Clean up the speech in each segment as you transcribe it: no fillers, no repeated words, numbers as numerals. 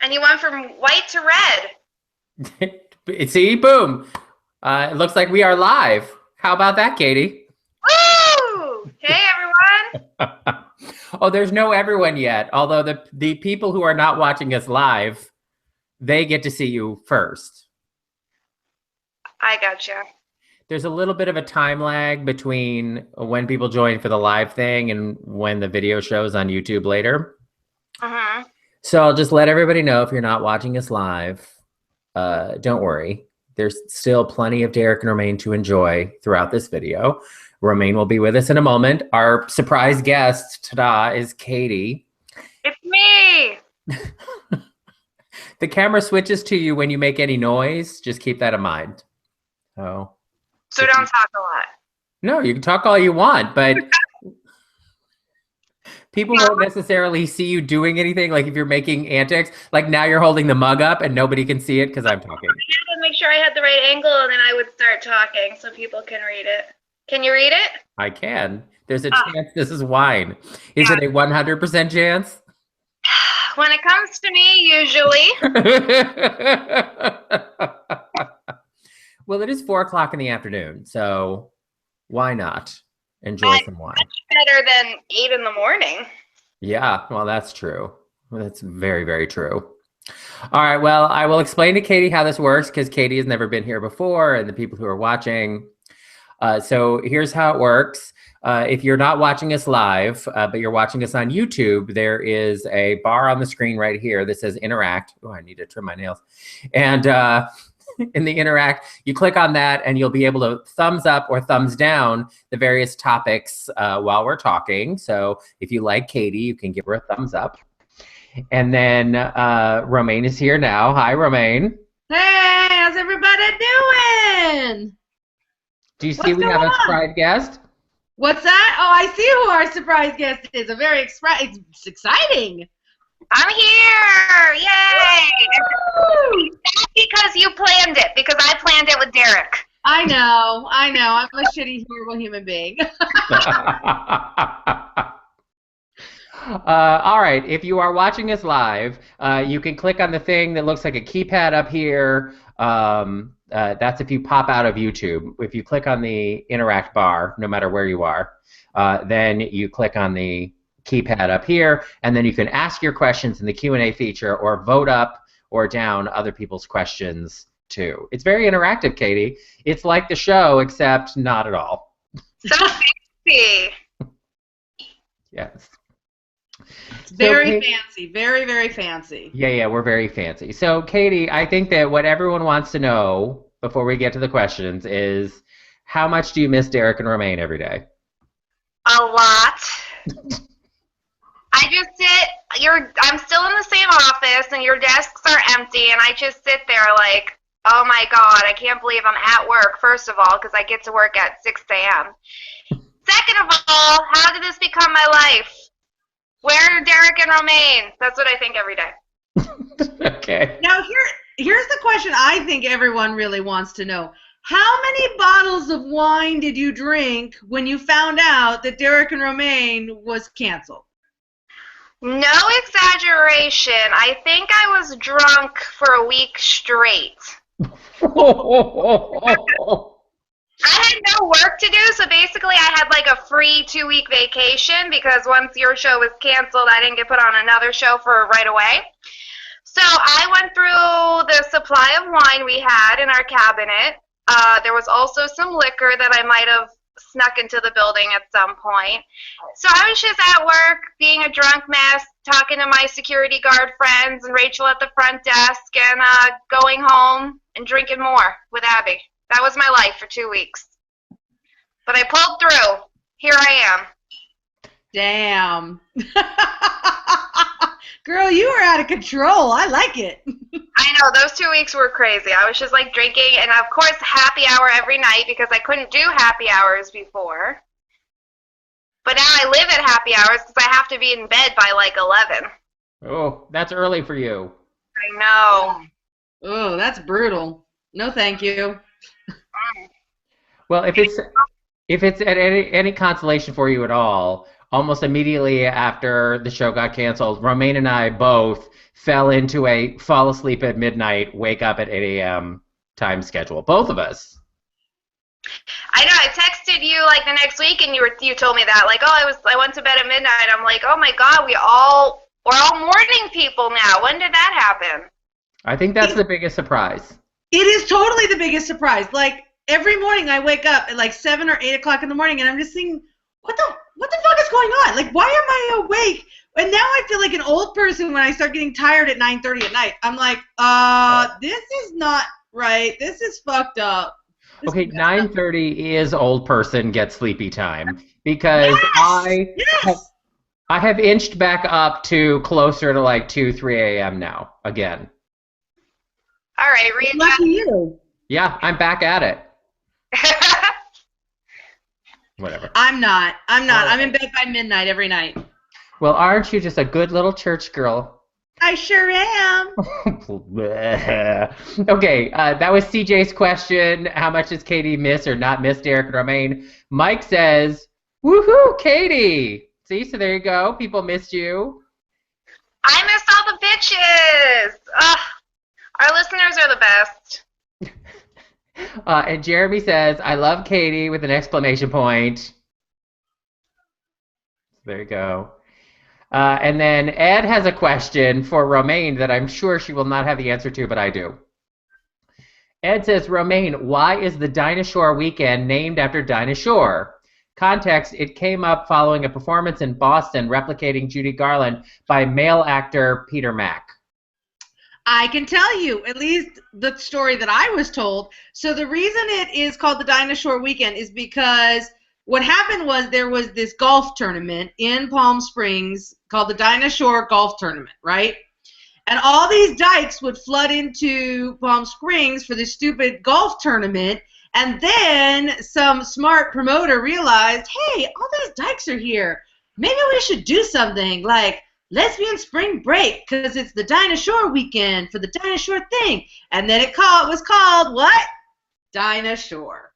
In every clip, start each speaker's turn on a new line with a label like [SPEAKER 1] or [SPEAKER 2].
[SPEAKER 1] And you went from white to red.
[SPEAKER 2] See, boom. It looks like we are live. How about that, Katie?
[SPEAKER 1] Woo! Hey, everyone.
[SPEAKER 2] Oh, there's no everyone yet. Although the people who are not watching us live, they get to see you first.
[SPEAKER 1] I gotcha.
[SPEAKER 2] There's a little bit of a time lag between when people join for the live thing and when the video shows on YouTube later.
[SPEAKER 1] Uh-huh.
[SPEAKER 2] So I'll just let everybody know, if you're not watching us live, don't worry. There's still plenty of Derek and Romaine to enjoy throughout this video. Romaine will be with us in a moment. Our surprise guest, ta-da, is Katie.
[SPEAKER 1] It's me.
[SPEAKER 2] The camera switches to you when you make any noise. Just keep that in mind.
[SPEAKER 1] So don't talk a lot.
[SPEAKER 2] No, you can talk all you want, but people won't necessarily see you doing anything. Like if you're making antics, like now you're holding the mug up and nobody can see it because I'm talking.
[SPEAKER 1] I had to make sure I had the right angle, and then I would start talking so people can read it. Can you read it?
[SPEAKER 2] I can. There's a chance this is wine. Is it a 100% chance?
[SPEAKER 1] When it comes to me, usually.
[SPEAKER 2] Well, it is 4 o'clock in the afternoon, so why not enjoy some wine?
[SPEAKER 1] Much better than 8 in the morning.
[SPEAKER 2] Yeah, well, that's true. Well, that's very, very true. All right, well, I will explain to Katie how this works because Katie has never been here before, and the people who are watching. So here's how it works. If you're not watching us live, but you're watching us on YouTube, there is a bar on the screen right here that says interact. Oh, I need to trim my nails. And in the interact, you click on that and you'll be able to thumbs up or thumbs down the various topics while we're talking. So if you like Katie, you can give her a thumbs up. And then Romaine is here now. Hi, Romaine.
[SPEAKER 3] Hey, how's everybody doing?
[SPEAKER 2] Do you see we have a surprise guest?
[SPEAKER 3] What's that? Oh, I see who our surprise guest is. It's exciting.
[SPEAKER 1] I'm here! Yay! That's because you planned it, because I planned it with Derek.
[SPEAKER 3] I know. I'm a shitty, horrible human being.
[SPEAKER 2] All right, if you are watching us live, you can click on the thing that looks like a keypad up here. That's if you pop out of YouTube. If you click on the interact bar, no matter where you are, then you click on the keypad up here, and then you can ask your questions in the Q&A feature or vote up or down other people's questions too. It's very interactive, Katie. It's like the show, except not at all.
[SPEAKER 1] So fancy.
[SPEAKER 2] Yes.
[SPEAKER 3] Very fancy. Very, very fancy.
[SPEAKER 2] Yeah, we're very fancy. So, Katie, I think that what everyone wants to know before we get to the questions is, how much do you miss Derek and Romaine every day?
[SPEAKER 1] A lot. I just I'm still in the same office, and your desks are empty, and I just sit there like, oh my God, I can't believe I'm at work, first of all, because I get to work at 6 a.m. Second of all, how did this become my life? Where are Derek and Romaine? That's what I think every day.
[SPEAKER 2] Okay.
[SPEAKER 3] Now, here's the question I think everyone really wants to know. How many bottles of wine did you drink when you found out that Derek and Romaine was canceled?
[SPEAKER 1] No exaggeration. I think I was drunk for a week straight. I had no work to do, so basically I had like a free 2-week vacation because once your show was canceled, I didn't get put on another show for right away. So I went through the supply of wine we had in our cabinet. There was also some liquor that I might have snuck into the building at some point. So I was just at work, being a drunk mess, talking to my security guard friends and Rachel at the front desk, and going home and drinking more with Abby. That was my life for 2 weeks. But I pulled through. Here I am.
[SPEAKER 3] Damn. Girl, you are out of control. I like it.
[SPEAKER 1] I know. Those 2 weeks were crazy. I was just like drinking, and of course happy hour every night because I couldn't do happy hours before. But now I live at happy hours because I have to be in bed by like 11.
[SPEAKER 2] Oh, that's early for you.
[SPEAKER 1] I know.
[SPEAKER 3] Oh, that's brutal. No, thank you.
[SPEAKER 2] Well, if it's at any consolation for you at all, almost immediately after the show got canceled, Romaine and I both fell into a fall asleep at midnight, wake up at 8 a.m. time schedule. Both of us.
[SPEAKER 1] I know. I texted you like the next week, and you told me that, like, oh, I went to bed at midnight. I'm like, oh my God, we're all morning people now. When did that happen?
[SPEAKER 2] I think that's the biggest surprise.
[SPEAKER 3] It is totally the biggest surprise. Like, every morning I wake up at like 7 or 8 o'clock in the morning, and I'm just thinking, what the fuck is going on? Like, why am I awake? And now I feel like an old person when I start getting tired at 9:30 at night. I'm like, this is not right. This is fucked up.
[SPEAKER 2] Okay, 9:30 is old person get sleepy time, because
[SPEAKER 3] Yes!
[SPEAKER 2] I have inched back up to closer to like 2, 3 a.m. now again.
[SPEAKER 1] All right, read
[SPEAKER 3] Lucky you.
[SPEAKER 2] Yeah, I'm back at it. Whatever.
[SPEAKER 3] I'm not. I'm in bed by midnight every night.
[SPEAKER 2] Well, aren't you just a good little church girl?
[SPEAKER 3] I sure am.
[SPEAKER 2] Okay, that was CJ's question. How much does Katie miss or not miss Derek and Romaine? Mike says, woohoo, Katie! See, so there you go. People missed you.
[SPEAKER 1] I missed all the bitches. Ugh, our listeners are the best.
[SPEAKER 2] And Jeremy says, I love Katie with an exclamation point. There you go. And then Ed has a question for Romaine that I'm sure she will not have the answer to, but I do. Ed says, Romaine, why is the Dinah Shore weekend named after Dinah Shore? Context, it came up following a performance in Boston replicating Judy Garland by male actor Peter Mack.
[SPEAKER 3] I can tell you, at least the story that I was told. So the reason it is called the Dinah Shore Weekend is because what happened was there was this golf tournament in Palm Springs called the Dinah Shore Golf Tournament, right? And all these dykes would flood into Palm Springs for this stupid golf tournament, and then some smart promoter realized, hey, all these dykes are here. Maybe we should do something like lesbian spring break, because it's the Dinah Shore weekend for the Dinah Shore thing. And then it was called what? Dinah Shore.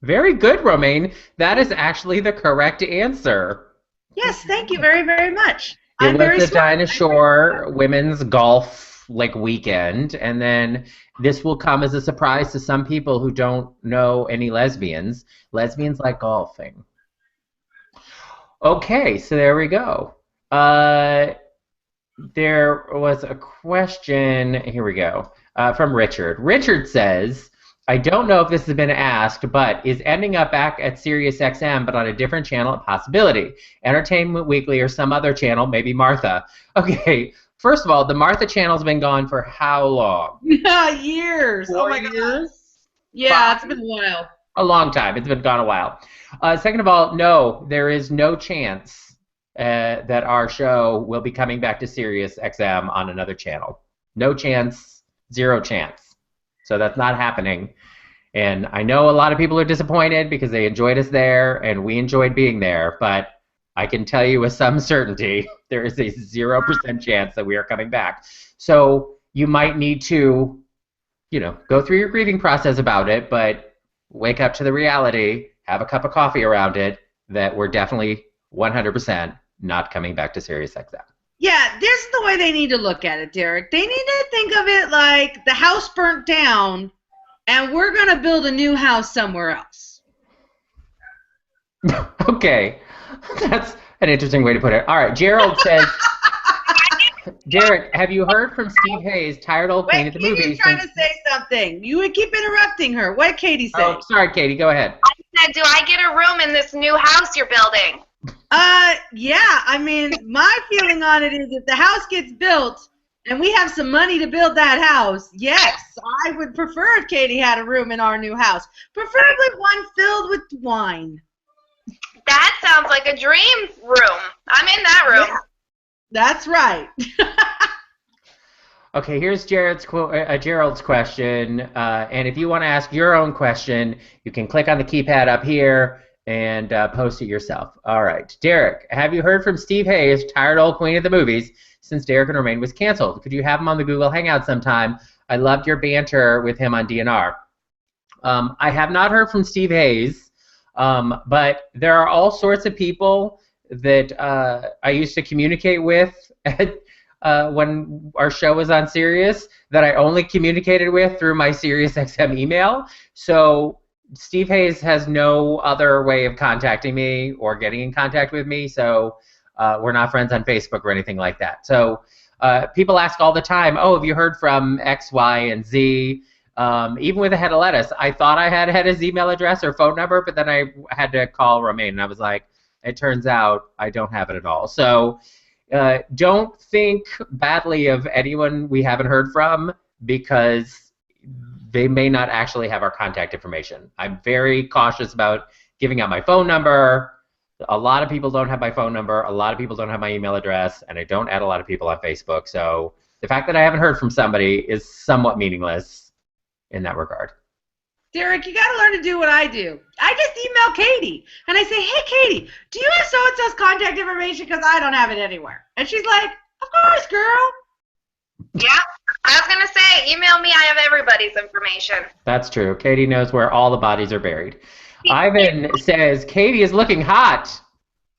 [SPEAKER 2] Very good, Romaine. That is actually the correct answer.
[SPEAKER 3] Yes, thank you very, very much.
[SPEAKER 2] It was the Dinah Shore women's golf weekend, and then this will come as a surprise to some people who don't know any lesbians. Lesbians like golfing. Okay, so there we go. There was a question, here we go, from Richard. Richard says, I don't know if this has been asked, but is ending up back at SiriusXM but on a different channel a possibility? Entertainment Weekly or some other channel, maybe Martha. Okay, first of all, the Martha channel's been gone for how long?
[SPEAKER 3] Years.
[SPEAKER 2] 4
[SPEAKER 3] oh my
[SPEAKER 2] years?
[SPEAKER 3] God. Yeah, it's been a while.
[SPEAKER 2] A long time. It's been gone a while. Second of all, no, there is no chance that our show will be coming back to SiriusXM on another channel. No chance, zero chance. So that's not happening. And I know a lot of people are disappointed because they enjoyed us there and we enjoyed being there, but I can tell you with some certainty there is a 0% chance that we are coming back. So you might need to, go through your grieving process about it, but wake up to the reality, have a cup of coffee around it, that we're definitely 100% not coming back to SiriusXM.
[SPEAKER 3] Yeah, this is the way they need to look at it, Derek. They need to think of it like the house burnt down, and we're going to build a new house somewhere else.
[SPEAKER 2] Okay, that's an interesting way to put it. All right, Gerald says, Derek, have you heard from Steve Hayes, tired old queen at the movies?
[SPEAKER 3] Katie's trying to say something. You would keep interrupting her. What did Katie say?
[SPEAKER 2] Oh, sorry, Katie, go ahead.
[SPEAKER 1] I said, do I get a room in this new house you're building?
[SPEAKER 3] Yeah, I mean, my feeling on it is if the house gets built and we have some money to build that house, yes, I would prefer if Katie had a room in our new house, preferably one filled with wine.
[SPEAKER 1] That sounds like a dream room. I'm in that room.
[SPEAKER 3] Yeah, that's right.
[SPEAKER 2] Okay, here's Gerald's question, and if you want to ask your own question, you can click on the keypad up here and post it yourself. All right. Derek, have you heard from Steve Hayes, tired old queen of the movies, since Derek and Romaine was canceled? Could you have him on the Google Hangout sometime? I loved your banter with him on DNR. I have not heard from Steve Hayes, but there are all sorts of people that I used to communicate with when our show was on Sirius that I only communicated with through my SiriusXM email. So Steve Hayes has no other way of contacting me or getting in contact with me. So we're not friends on Facebook or anything like that. So people ask all the time, oh, have you heard from X, Y, and Z? Even with a head of lettuce, I thought I had his email address or phone number, but then I had to call Romaine, and I was like, it turns out I don't have it at all. So don't think badly of anyone we haven't heard from, because they may not actually have our contact information. I'm very cautious about giving out my phone number. A lot of people don't have my phone number. A lot of people don't have my email address, and I don't add a lot of people on Facebook. So the fact that I haven't heard from somebody is somewhat meaningless in that regard.
[SPEAKER 3] Derek, you got to learn to do what I do. I just email Katie, and I say, hey, Katie, do you have so-and-so's contact information? Because I don't have it anywhere. And she's like, of course, girl.
[SPEAKER 1] Yeah, I was going to say, email me. I have everybody's information.
[SPEAKER 2] That's true. Katie knows where all the bodies are buried. Ivan says, Katie is looking hot.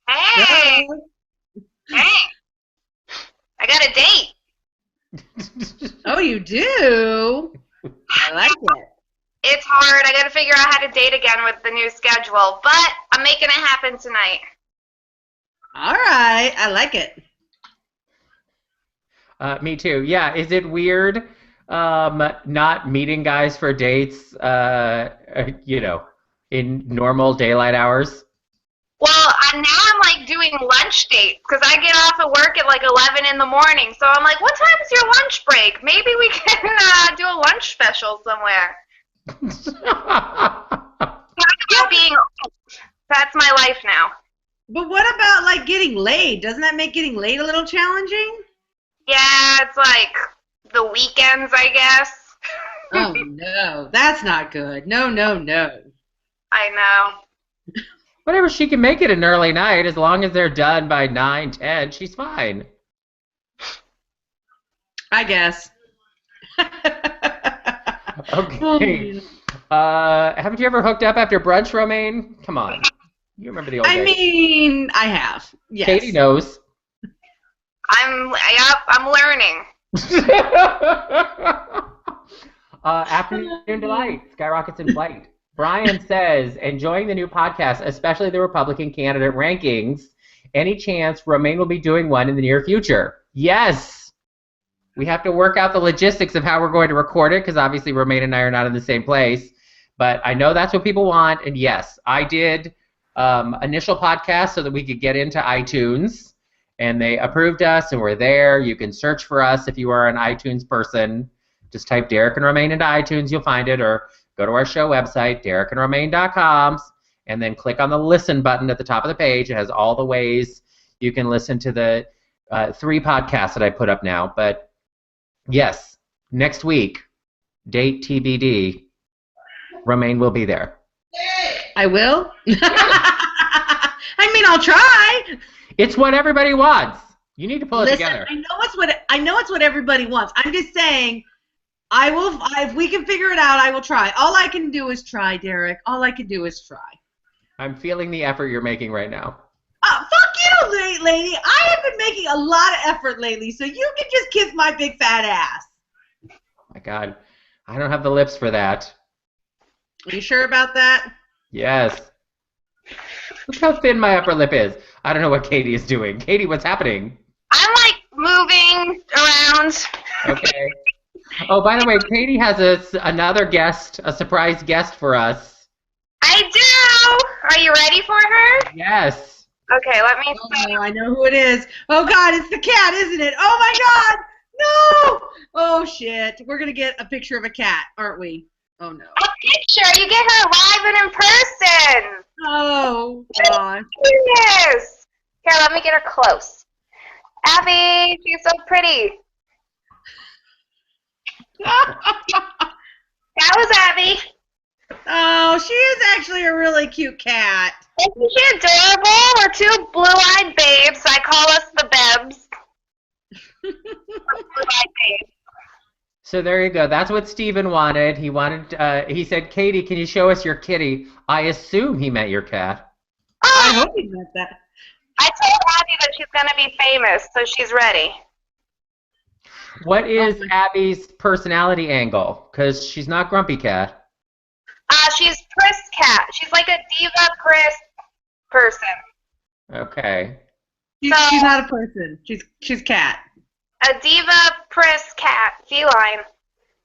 [SPEAKER 1] Hey! Hey! I got a date.
[SPEAKER 3] Oh, you do? I like it.
[SPEAKER 1] It's hard. I got to figure out how to date again with the new schedule, but I'm making it happen tonight.
[SPEAKER 3] All right. I like it.
[SPEAKER 2] Me too. Yeah. Is it weird not meeting guys for dates, in normal daylight hours?
[SPEAKER 1] Well, now I'm like doing lunch dates because I get off of work at like 11 in the morning. So I'm like, what time is your lunch break? Maybe we can do a lunch special somewhere. That's my life now.
[SPEAKER 3] But what about like getting laid? Doesn't that make getting laid a little challenging?
[SPEAKER 1] Yeah, it's like the weekends, I guess.
[SPEAKER 3] Oh no, that's not good. No, no, no.
[SPEAKER 1] I know.
[SPEAKER 2] Whatever, she can make it an early night as long as they're done by 9, 10. She's fine.
[SPEAKER 3] I guess.
[SPEAKER 2] Okay. Haven't you ever hooked up after brunch, Romaine? Come on. You remember the old days.
[SPEAKER 3] I mean, I have. Yes.
[SPEAKER 2] Katie knows.
[SPEAKER 1] I'm learning.
[SPEAKER 2] Afternoon Delight. Skyrockets in Flight. Brian says, enjoying the new podcast, especially the Republican candidate rankings. Any chance Romaine will be doing one in the near future? Yes. We have to work out the logistics of how we're going to record it, because obviously Romaine and I are not in the same place. But I know that's what people want, and yes, I did initial podcast so that we could get into iTunes, and they approved us, and we're there. You can search for us if you are an iTunes person. Just type Derek and Romaine into iTunes, you'll find it, or go to our show website, derekandromaine.com, and then click on the listen button at the top of the page. It has all the ways you can listen to the 3 podcasts that I put up now. But yes, next week, date TBD, Romaine will be there.
[SPEAKER 3] I will? I mean, I'll try.
[SPEAKER 2] It's what everybody wants. You need to pull it together.
[SPEAKER 3] I know it's what everybody wants. I'm just saying, I will. If we can figure it out, I will try. All I can do is try, Derek. All I can do is try.
[SPEAKER 2] I'm feeling the effort you're making right now.
[SPEAKER 3] Fuck you, lady. I have been making a lot of effort lately, so you can just kiss my big fat ass.
[SPEAKER 2] Oh my God, I don't have the lips for that.
[SPEAKER 3] Are you sure about that?
[SPEAKER 2] Yes. Look how thin my upper lip is. I don't know what Katie is doing. Katie, what's happening?
[SPEAKER 1] I'm like moving around.
[SPEAKER 2] Okay. Oh, by the way, Katie has another guest, a surprise guest for us.
[SPEAKER 1] I do! Are you ready for her?
[SPEAKER 2] Yes.
[SPEAKER 1] Okay, let me see.
[SPEAKER 3] Oh, I know who it is. Oh, God, it's the cat, isn't it? Oh, my God! No! Oh, shit. We're going to get a picture of a cat, aren't we? Oh, no.
[SPEAKER 1] A picture? You get her live and in person!
[SPEAKER 3] Oh, God.
[SPEAKER 1] Yes! Here, let me get her close. Abby, she's so pretty. That was Abby.
[SPEAKER 3] Oh, she is actually a really cute cat.
[SPEAKER 1] Isn't she adorable? We're 2 blue-eyed babes. I call us the Bebs. Blue-eyed babes.
[SPEAKER 2] So there you go. That's what Steven wanted. He said, Katie, can you show us your kitty? I assume he meant your cat.
[SPEAKER 3] I hope he meant that.
[SPEAKER 1] I told Abby that she's going to be famous, so she's ready.
[SPEAKER 2] What is Abby's personality angle? Because she's not Grumpy Cat.
[SPEAKER 1] She's Pris Cat. She's like a diva Pris person.
[SPEAKER 2] Okay.
[SPEAKER 3] She's not a person. She's cat.
[SPEAKER 1] A diva Pris Cat, feline.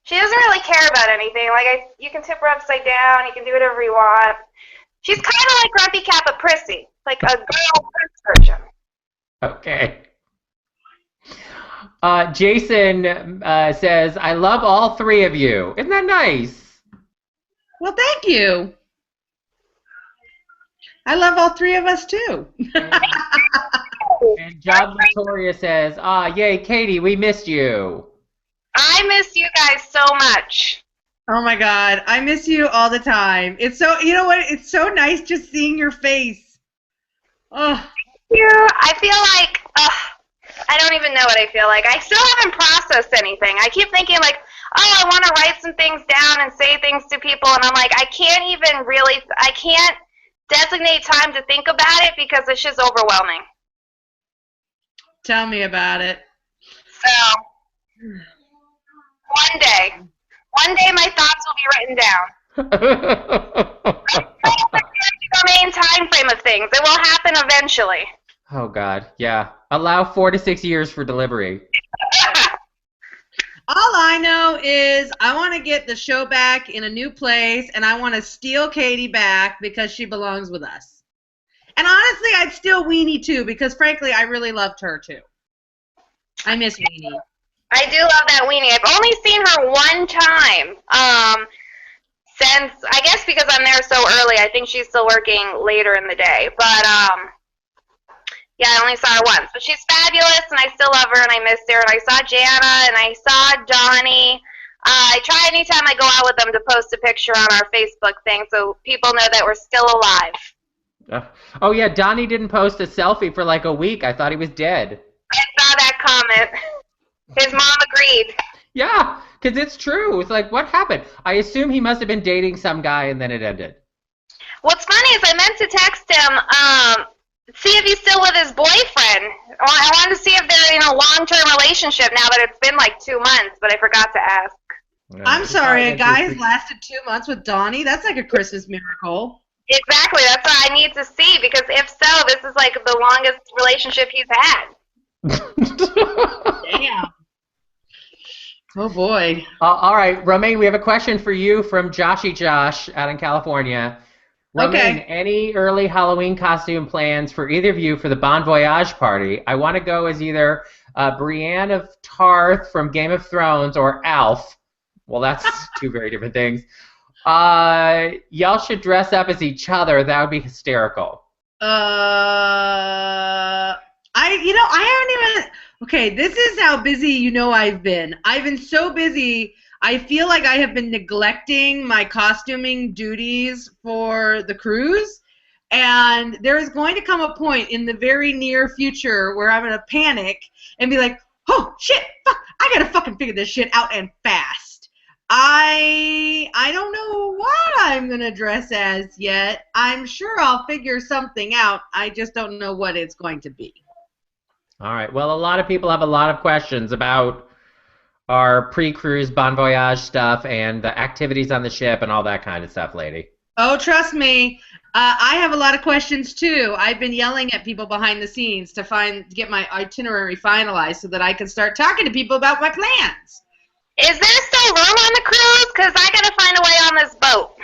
[SPEAKER 1] She doesn't really care about anything. Like, you can tip her upside down. You can do whatever you want. She's kind of like Grumpy Cat, but prissy. Like a girl Pris version.
[SPEAKER 2] Okay. Jason says, I love all three of you. Isn't that nice?
[SPEAKER 3] Well, thank you. I love all three of us, too.
[SPEAKER 2] And Job Victoria says, yay, Katie, we missed you.
[SPEAKER 1] I miss you guys so much.
[SPEAKER 3] Oh, my God. I miss you all the time. It's so, you know what? It's so nice just seeing your face. Oh.
[SPEAKER 1] Thank you. I feel like, I don't even know what I feel like. I still haven't processed anything. I keep thinking like, oh, I want to write some things down and say things to people, and I'm like, I can't designate time to think about it because it's just overwhelming.
[SPEAKER 3] Tell me about it.
[SPEAKER 1] So, one day my thoughts will be written down. The main time frame of things. It will happen eventually.
[SPEAKER 2] Oh, God, yeah. Allow 4 to 6 years for delivery.
[SPEAKER 3] All I know is I want to get the show back in a new place, and I want to steal Katie back because she belongs with us. And honestly, I'd steal Weenie, too, because, frankly, I really loved her, too. I miss Weenie.
[SPEAKER 1] I do love that Weenie. I've only seen her one time. Since, I guess because I'm there so early, I think she's still working later in the day. But, yeah, I only saw her once. But she's fabulous, and I still love her, and I miss her. And I saw Jana, and I saw Donnie. I try anytime I go out with them to post a picture on our Facebook thing so people know that we're still alive.
[SPEAKER 2] Oh, yeah, Donnie didn't post a selfie for like a week. I thought he was dead.
[SPEAKER 1] I saw that comment. His mom agreed.
[SPEAKER 2] Yeah, because it's true. It's like, what happened? I assume he must have been dating some guy, and then it ended.
[SPEAKER 1] What's funny is I meant to text him, see if he's still with his boyfriend. I wanted to see if they're in a long-term relationship now that it's been like 2 months, but I forgot to ask.
[SPEAKER 2] Yeah,
[SPEAKER 3] I'm sorry, a guy has lasted 2 months with Donnie? That's like a Christmas miracle.
[SPEAKER 1] Exactly, that's what I need to see, because if so, this is like the longest relationship he's had.
[SPEAKER 3] Damn. Oh, boy.
[SPEAKER 2] All right, Romaine, we have a question for you from Joshy Josh out in California. Romaine,
[SPEAKER 3] Okay.
[SPEAKER 2] any early Halloween costume plans for either of you for the Bon Voyage party? I want to go as either Brienne of Tarth from Game of Thrones or Alf. Well, that's two very different things. Y'all should dress up as each other. That would be hysterical.
[SPEAKER 3] Okay, this is how busy I've been. I've been so busy, I feel like I have been neglecting my costuming duties for the cruise, and there is going to come a point in the very near future where I'm going to panic and be like, oh, shit, fuck, I got to fucking figure this shit out and fast. I don't know what I'm going to dress as yet. I'm sure I'll figure something out. I just don't know what it's going to be.
[SPEAKER 2] All right. Well, a lot of people have a lot of questions about our pre-cruise Bon Voyage stuff and the activities on the ship and all that kind of stuff, lady.
[SPEAKER 3] Oh, trust me. I have a lot of questions, too. I've been yelling at people behind the scenes to get my itinerary finalized so that I can start talking to people about my plans.
[SPEAKER 1] Is there still room on the cruise? Because I got to find a way on this boat.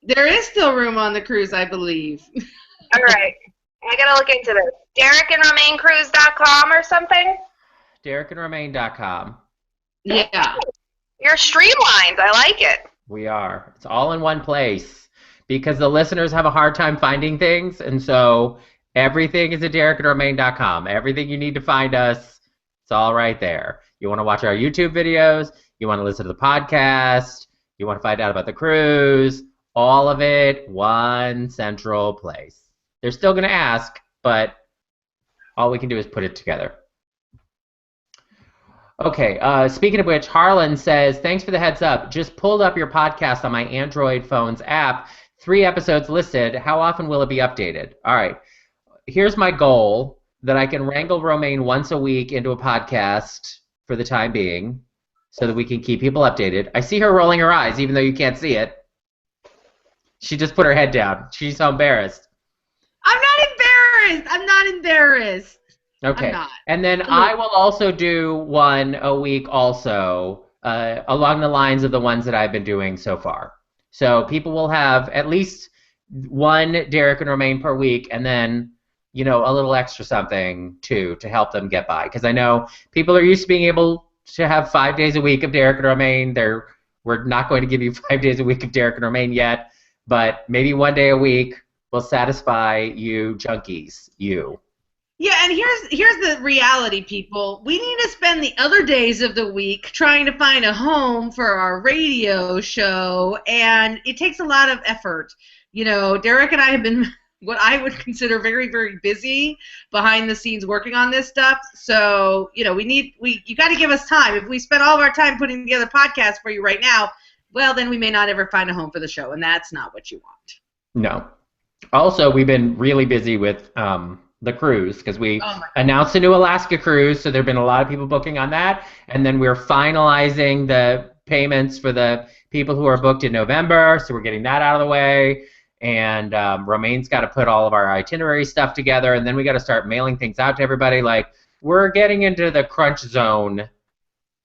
[SPEAKER 3] There is still room on the cruise, I believe.
[SPEAKER 1] All right. I got to look into this. DerekandRomaineCruise.com or something?
[SPEAKER 2] DerekandRomaine.com.
[SPEAKER 3] Yeah.
[SPEAKER 1] You're streamlined. I like it.
[SPEAKER 2] We are. It's all in one place because the listeners have a hard time finding things, and so everything is at DerekandRomaine.com. Everything you need to find us, it's all right there. You want to watch our YouTube videos, you want to listen to the podcast, you want to find out about the cruise, all of it, one central place. They're still going to ask, but all we can do is put it together. Okay, speaking of which, Harlan says, thanks for the heads up. Just pulled up your podcast on my Android phone's app. 3 episodes listed. How often will it be updated? All right. Here's my goal, that I can wrangle Romaine once a week into a podcast for the time being so that we can keep people updated. I see her rolling her eyes, even though you can't see it. She just put her head down. She's so embarrassed.
[SPEAKER 3] I'm not embarrassed. I'm not embarrassed.
[SPEAKER 2] Okay.
[SPEAKER 3] I'm not.
[SPEAKER 2] And then I will also do one a week also, along the lines of the ones that I've been doing so far. So people will have at least one Derek and Romaine per week, and then, you know, a little extra something too to help them get by. Because I know people are used to being able to have 5 days a week of Derek and Romaine. We're not going to give you 5 days a week of Derek and Romaine yet, but maybe 1 day a week will satisfy you junkies, you.
[SPEAKER 3] Yeah, and here's the reality, people. We need to spend the other days of the week trying to find a home for our radio show, and it takes a lot of effort. You know, Derek and I have been what I would consider very, very busy behind the scenes working on this stuff. So, you know, you got to give us time. If we spend all of our time putting together podcasts for you right now, well, then we may not ever find a home for the show, and that's not what you want.
[SPEAKER 2] No. Also, we've been really busy with the cruise, because we announced a new Alaska cruise, so there have been a lot of people booking on that, and then we're finalizing the payments for the people who are booked in November, so we're getting that out of the way, and Romaine's got to put all of our itinerary stuff together, and then we got to start mailing things out to everybody. Like, we're getting into the crunch zone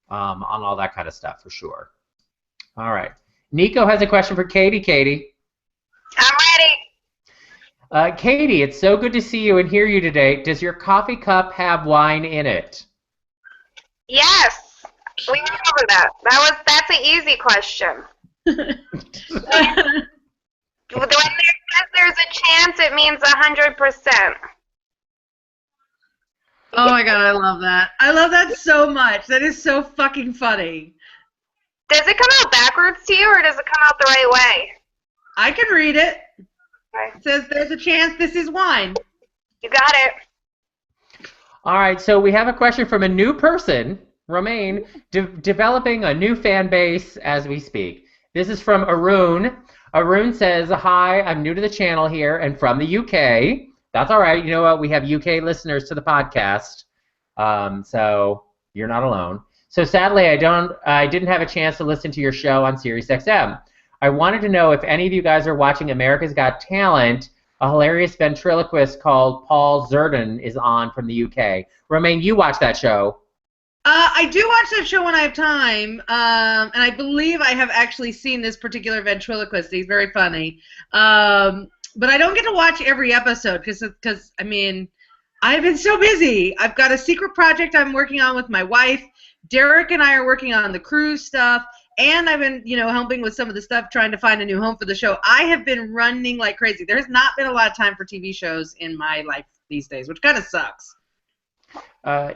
[SPEAKER 2] on all that kind of stuff for sure. All right. Nico has a question for Katie. Katie.
[SPEAKER 1] I'm ready.
[SPEAKER 2] Katie, it's so good to see you and hear you today. Does your coffee cup have wine in it?
[SPEAKER 1] Yes, we went over that. That's an easy question. When there's a chance, it means 100%.
[SPEAKER 3] Oh my God, I love that. I love that so much. That is so fucking funny.
[SPEAKER 1] Does it come out backwards to you, or does it come out the right way?
[SPEAKER 3] I can read it.
[SPEAKER 1] Okay.
[SPEAKER 3] It says there's a chance this is wine.
[SPEAKER 1] You got it.
[SPEAKER 2] All right, so we have a question from a new person, Romaine, developing a new fan base as we speak. This is from Arun. Arun says, hi, I'm new to the channel here and from the UK. That's all right. You know what? We have UK listeners to the podcast, so you're not alone. So sadly, I didn't have a chance to listen to your show on SiriusXM. I wanted to know if any of you guys are watching America's Got Talent. A hilarious ventriloquist called Paul Zerden is on from the UK. Romaine, you watch that show.
[SPEAKER 3] I do watch that show when I have time, and I believe I have actually seen this particular ventriloquist. He's very funny. But I don't get to watch every episode because, I mean, I've been so busy. I've got a secret project I'm working on with my wife. Derek and I are working on the cruise stuff. And I've been, you know, helping with some of the stuff, trying to find a new home for the show. I have been running like crazy. There's not been a lot of time for TV shows in my life these days, which kind of sucks.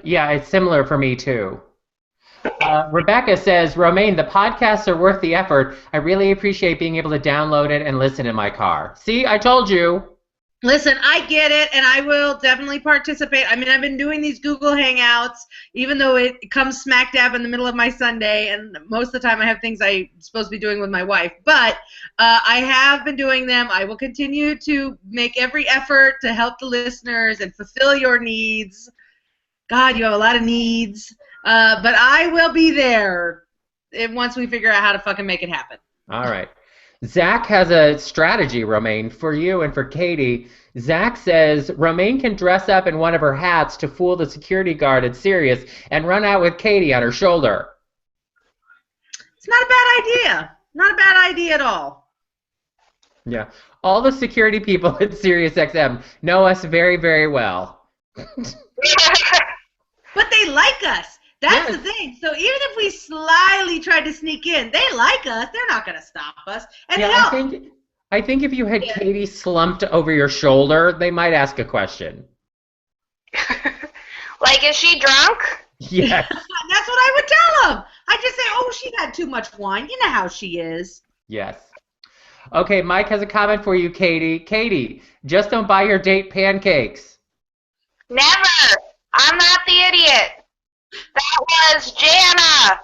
[SPEAKER 2] Yeah, it's similar for me, too. Rebecca says, Romaine, the podcasts are worth the effort. I really appreciate being able to download it and listen in my car. See, I told you.
[SPEAKER 3] Listen, I get it, and I will definitely participate. I mean, I've been doing these Google Hangouts, even though it comes smack dab in the middle of my Sunday, and most of the time I have things I'm supposed to be doing with my wife. But I have been doing them. I will continue to make every effort to help the listeners and fulfill your needs. God, you have a lot of needs. But I will be there once we figure out how to fucking make it happen.
[SPEAKER 2] All right. Zach has a strategy, Romaine, for you and for Katie. Zach says Romaine can dress up in one of her hats to fool the security guard at Sirius and run out with Katie on her shoulder.
[SPEAKER 3] It's not a bad idea. Not a bad idea at all.
[SPEAKER 2] Yeah. All the security people at SiriusXM know us very, very well.
[SPEAKER 3] But they like us. That's the thing. So even if we slyly tried to sneak in, they like us. They're not going to stop us. And
[SPEAKER 2] yeah, I think if you had Katie slumped over your shoulder, they might ask a question.
[SPEAKER 1] Like, is she drunk?
[SPEAKER 2] Yes.
[SPEAKER 3] That's what I would tell them. I'd just say, oh, she had too much wine. You know how she is.
[SPEAKER 2] Yes. Okay, Mike has a comment for you, Katie. Katie, just don't buy your date pancakes.
[SPEAKER 1] Never. I'm not the idiot. That was Jana.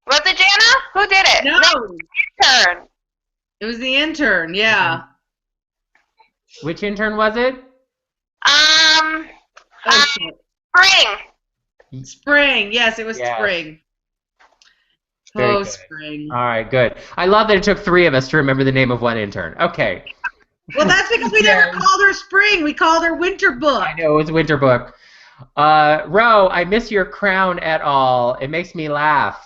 [SPEAKER 1] Was it Jana? Who did it?
[SPEAKER 3] No.
[SPEAKER 1] Turn.
[SPEAKER 3] It was the intern, yeah.
[SPEAKER 2] Which intern was it?
[SPEAKER 1] Spring.
[SPEAKER 3] Spring, yes, it was
[SPEAKER 2] Yes.
[SPEAKER 3] Spring.
[SPEAKER 2] Very
[SPEAKER 3] Oh,
[SPEAKER 2] good.
[SPEAKER 3] Spring.
[SPEAKER 2] All right, good. I love that it took 3 of us to remember the name of one intern. Okay.
[SPEAKER 3] Well, that's because we never called her Spring. We called her Winter Book.
[SPEAKER 2] I know, it was Winter Book. Ro, I miss your crown at all. It makes me laugh.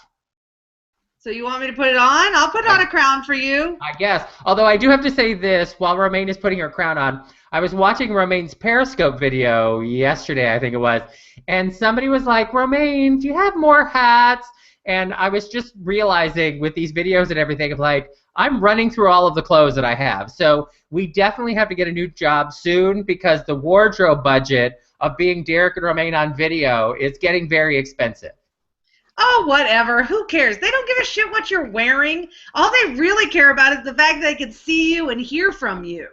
[SPEAKER 3] So you want me to put it on? I'll put on a crown for you.
[SPEAKER 2] I guess. Although I do have to say this, while Romaine is putting her crown on, I was watching Romaine's Periscope video yesterday, I think it was, and somebody was like, Romaine, do you have more hats? And I was just realizing with these videos and everything, of like, I'm running through all of the clothes that I have. So we definitely have to get a new job soon because the wardrobe budget of being Derek and Romaine on video is getting very expensive.
[SPEAKER 3] Oh, whatever. Who cares? They don't give a shit what you're wearing. All they really care about is the fact that they can see you and hear from you.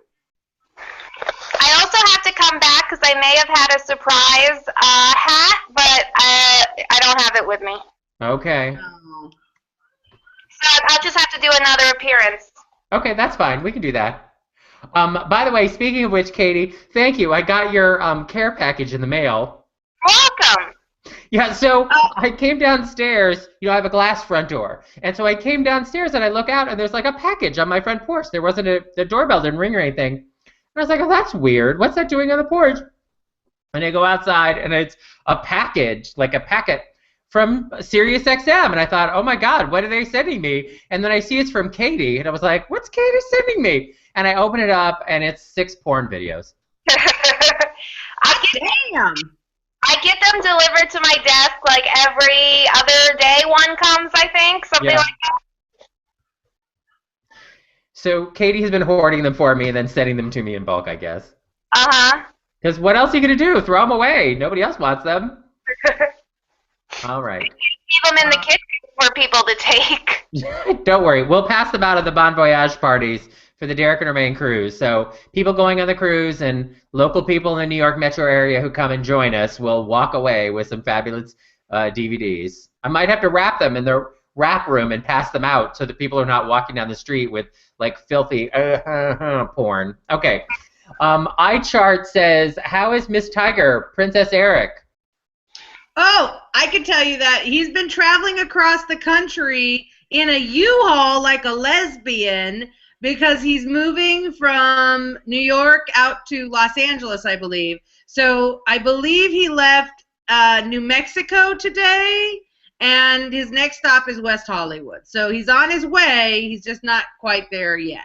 [SPEAKER 1] I also have to come back because I may have had a surprise hat, but I don't have it with me.
[SPEAKER 2] Okay.
[SPEAKER 3] Oh.
[SPEAKER 1] So I'll just have to do another appearance.
[SPEAKER 2] Okay, that's fine. We can do that. By the way, speaking of which, Katie, thank you. I got your care package in the mail.
[SPEAKER 1] Welcome.
[SPEAKER 2] Yeah, so I came downstairs. You know, I have a glass front door. And so I came downstairs and I look out and there's like a package on my front porch. There wasn't the doorbell didn't ring or anything. And I was like, oh, that's weird. What's that doing on the porch? And I go outside and it's a package, like a packet from SiriusXM. And I thought, oh my God, what are they sending me? And then I see it's from Katie. And I was like, what's Katie sending me? And I open it up and it's 6 porn videos.
[SPEAKER 3] Damn.
[SPEAKER 1] I get them delivered to my desk like every other day one comes, I think. Something like that.
[SPEAKER 2] So Katie has been hoarding them for me and then sending them to me in bulk, I guess.
[SPEAKER 1] Uh-huh.
[SPEAKER 2] Because what else are you going to do? Throw them away. Nobody else wants them. All right.
[SPEAKER 1] Leave them in the kitchen for people to take.
[SPEAKER 2] Don't worry. We'll pass them out at the Bon Voyage parties for the Derek and Romaine cruise. So people going on the cruise and local people in the New York metro area who come and join us will walk away with some fabulous DVDs. I might have to wrap them in the wrap room and pass them out so that people are not walking down the street with like filthy porn. Okay. iChart says, how is Miss Tiger, Princess Eric?
[SPEAKER 3] Oh, I can tell you that he's been traveling across the country in a U-Haul like a lesbian because he's moving from New York out to Los Angeles, I believe. So I believe he left New Mexico today, and his next stop is West Hollywood. So he's on his way. He's just not quite there yet.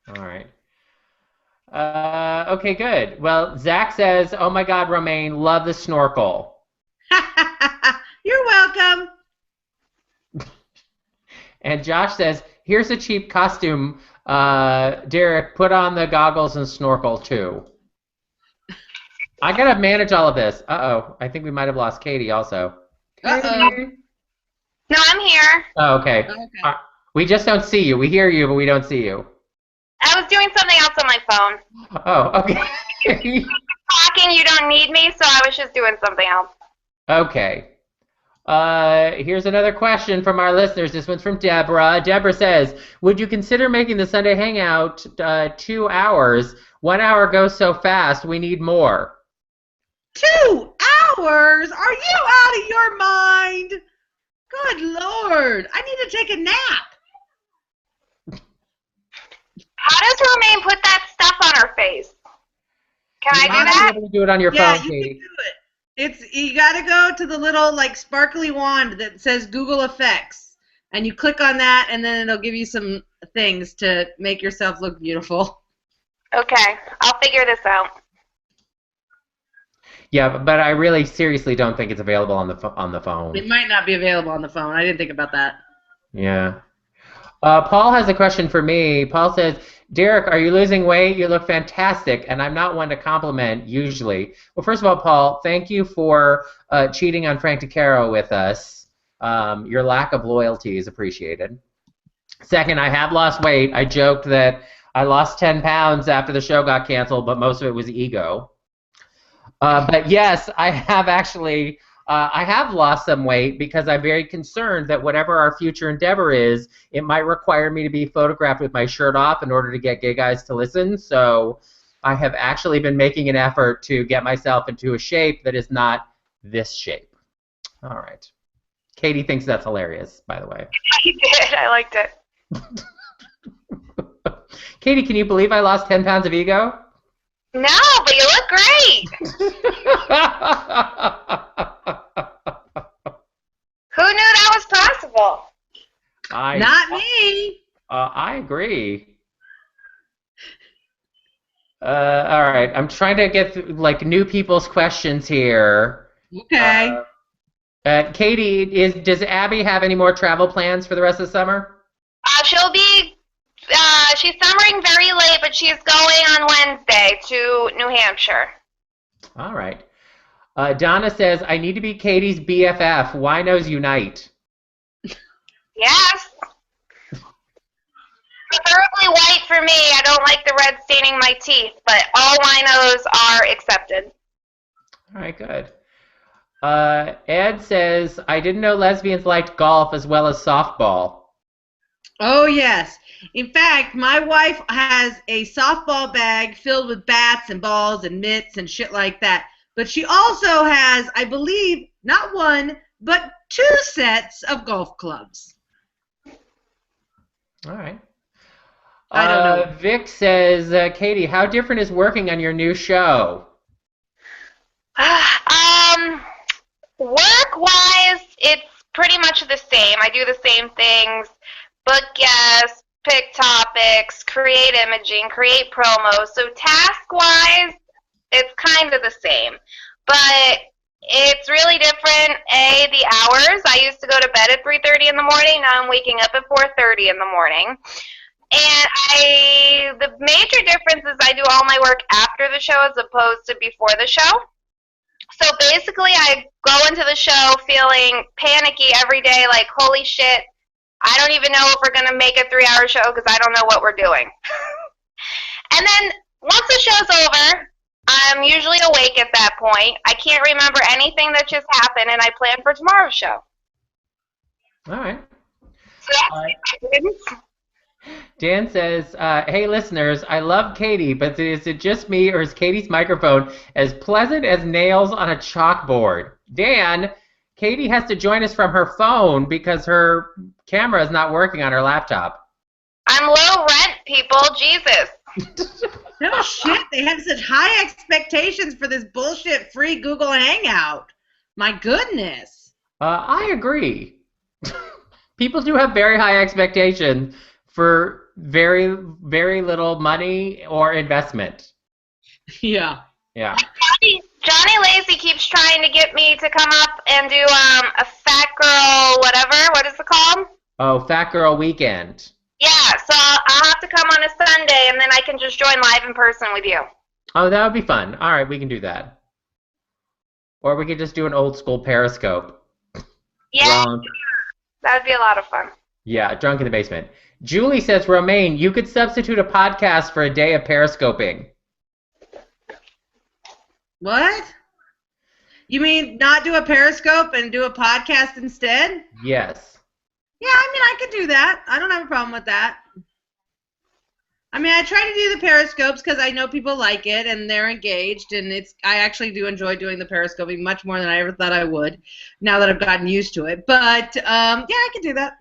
[SPEAKER 2] All right. Okay, good. Well, Zach says, oh my God, Romaine, love the snorkel.
[SPEAKER 3] You're welcome.
[SPEAKER 2] And Josh says, here's a cheap costume. Derek, put on the goggles and snorkel too. I gotta manage all of this. Uh-oh, I think we might have lost Katie also.
[SPEAKER 3] Uh-oh.
[SPEAKER 1] No, I'm here.
[SPEAKER 2] Oh, okay. We just don't see you. We hear you, but we don't see you.
[SPEAKER 1] I was doing something else on my phone.
[SPEAKER 2] Oh, okay.
[SPEAKER 1] Talking, you don't need me, so I was just doing something else.
[SPEAKER 2] Okay. Here's another question from our listeners. This one's from Deborah. Deborah says, would you consider making the Sunday Hangout 2 hours? 1 hour goes so fast, we need more.
[SPEAKER 3] 2 hours? Are you out of your mind? Good Lord. I need to take a nap.
[SPEAKER 1] How does Romaine put that stuff on her face? Can I do that?
[SPEAKER 2] You do it on your
[SPEAKER 3] Yeah,
[SPEAKER 2] phone,
[SPEAKER 3] you
[SPEAKER 2] Katie.
[SPEAKER 3] can do it. You gotta go to the little like sparkly wand that says Google Effects, and you click on that, and then it'll give you some things to make yourself look beautiful.
[SPEAKER 1] Okay, I'll figure this out.
[SPEAKER 2] Yeah, but I really seriously don't think it's available on the phone.
[SPEAKER 3] It might not be available on the phone. I didn't think about that.
[SPEAKER 2] Yeah. Paul has a question for me. Paul says, Derek, are you losing weight? You look fantastic, and I'm not one to compliment usually. Well, first of all, Paul, thank you for cheating on Frank DeCaro with us. Your lack of loyalty is appreciated. Second, I have lost weight. I joked that I lost 10 pounds after the show got canceled, but most of it was ego. But yes, I have actually I have lost some weight because I'm very concerned that whatever our future endeavor is, it might require me to be photographed with my shirt off in order to get gay guys to listen. So I have actually been making an effort to get myself into a shape that is not this shape. All right. Katie thinks that's hilarious, by the way.
[SPEAKER 1] I did. I liked it.
[SPEAKER 2] Katie, can you believe I lost 10 pounds of ego?
[SPEAKER 1] No, but you look great. Who knew that was possible?
[SPEAKER 3] Not me.
[SPEAKER 2] I agree. All right, I'm trying to get through, like, new people's questions here.
[SPEAKER 3] Okay.
[SPEAKER 2] Katie, does Abby have any more travel plans for the rest of the summer?
[SPEAKER 1] She'll be. She's summering very late, but she's going on Wednesday to New Hampshire.
[SPEAKER 2] All right. Donna says, I need to be Katie's BFF. Winos unite.
[SPEAKER 1] Yes. Preferably white for me. I don't like the red staining my teeth, but all winos are accepted.
[SPEAKER 2] All right, good. Ed says, I didn't know lesbians liked golf as well as softball.
[SPEAKER 3] Oh, yes. In fact, my wife has a softball bag filled with bats and balls and mitts and shit like that. But she also has, I believe, not one, but 2 sets of golf clubs.
[SPEAKER 2] All right.
[SPEAKER 3] I don't know.
[SPEAKER 2] Vic says, Katie, how different is working on your new show?
[SPEAKER 1] Work-wise, it's pretty much the same. I do the same things, book guests, pick topics, create imaging, create promos. So task-wise, it's kind of the same. But it's really different, the hours. I used to go to bed at 3:30 in the morning. Now I'm waking up at 4:30 in the morning. And the major difference is I do all my work after the show as opposed to before the show. So basically, I go into the show feeling panicky every day, like, holy shit, I don't even know if we're going to make a 3-hour show because I don't know what we're doing. And then once the show's over, I'm usually awake at that point. I can't remember anything that just happened, and I plan for tomorrow's show.
[SPEAKER 2] All right.
[SPEAKER 1] So that's
[SPEAKER 2] Dan says, hey, listeners, I love Katie, but is it just me or is Katie's microphone as pleasant as nails on a chalkboard? Dan, Katie has to join us from her phone because her camera is not working on her laptop.
[SPEAKER 1] I'm low rent, people. Jesus.
[SPEAKER 3] No shit. They have such high expectations for this bullshit free Google Hangout. My goodness.
[SPEAKER 2] I agree. People do have very high expectations for very, very little money or investment.
[SPEAKER 3] Yeah.
[SPEAKER 2] Yeah.
[SPEAKER 1] Johnny Lacey keeps trying to get me to come up and do a fat girl whatever. What is it called?
[SPEAKER 2] Oh, Fat Girl Weekend.
[SPEAKER 1] Yeah, so I'll have to come on a Sunday, and then I can just join live in person with you.
[SPEAKER 2] Oh, that would be fun. All right, we can do that. Or we could just do an old school Periscope.
[SPEAKER 1] Yeah,
[SPEAKER 2] Drunk.
[SPEAKER 1] that would be a lot of fun.
[SPEAKER 2] Yeah, drunk in the basement. Julie says, Romaine, you could substitute a podcast for a day of Periscoping.
[SPEAKER 3] What? You mean not do a Periscope and do a podcast instead?
[SPEAKER 2] Yes.
[SPEAKER 3] Yeah, I mean, I could do that. I don't have a problem with that. I mean, I try to do the Periscopes because I know people like it and they're engaged, and I actually do enjoy doing the Periscoping much more than I ever thought I would now that I've gotten used to it. But, yeah, I could do that.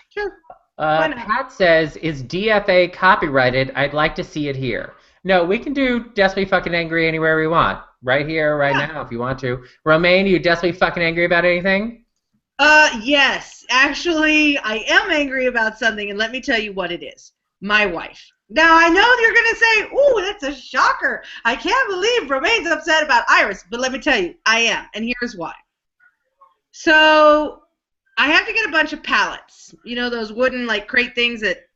[SPEAKER 3] Sure.
[SPEAKER 2] Pat says, is DFA copyrighted? I'd like to see it here. No, we can do Desperately Fucking Angry anywhere we want. Right here, right now, if you want to. Romaine, are you desperately fucking angry about anything?
[SPEAKER 3] Yes. Actually, I am angry about something, and let me tell you what it is. My wife. Now, I know you're going to say, ooh, that's a shocker. I can't believe Romaine's upset about Iris, but let me tell you, I am, and here's why. So, I have to get a bunch of pallets. You know, those wooden, like, crate things that,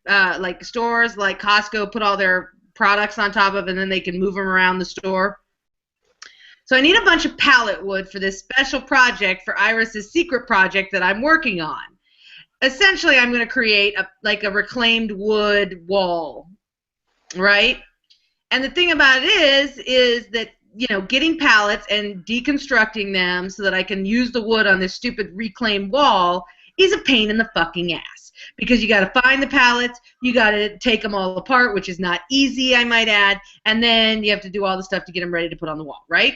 [SPEAKER 3] like, stores like Costco put all their products on top of, and then they can move them around the store. So I need a bunch of pallet wood for this special project for Iris's secret project that I'm working on. Essentially, I'm going to create a reclaimed wood wall, right? And the thing about it is that getting pallets and deconstructing them so that I can use the wood on this stupid reclaimed wall is a pain in the fucking ass. Because you got to find the pallets, you got to take them all apart, which is not easy, I might add, and then you have to do all the stuff to get them ready to put on the wall, right?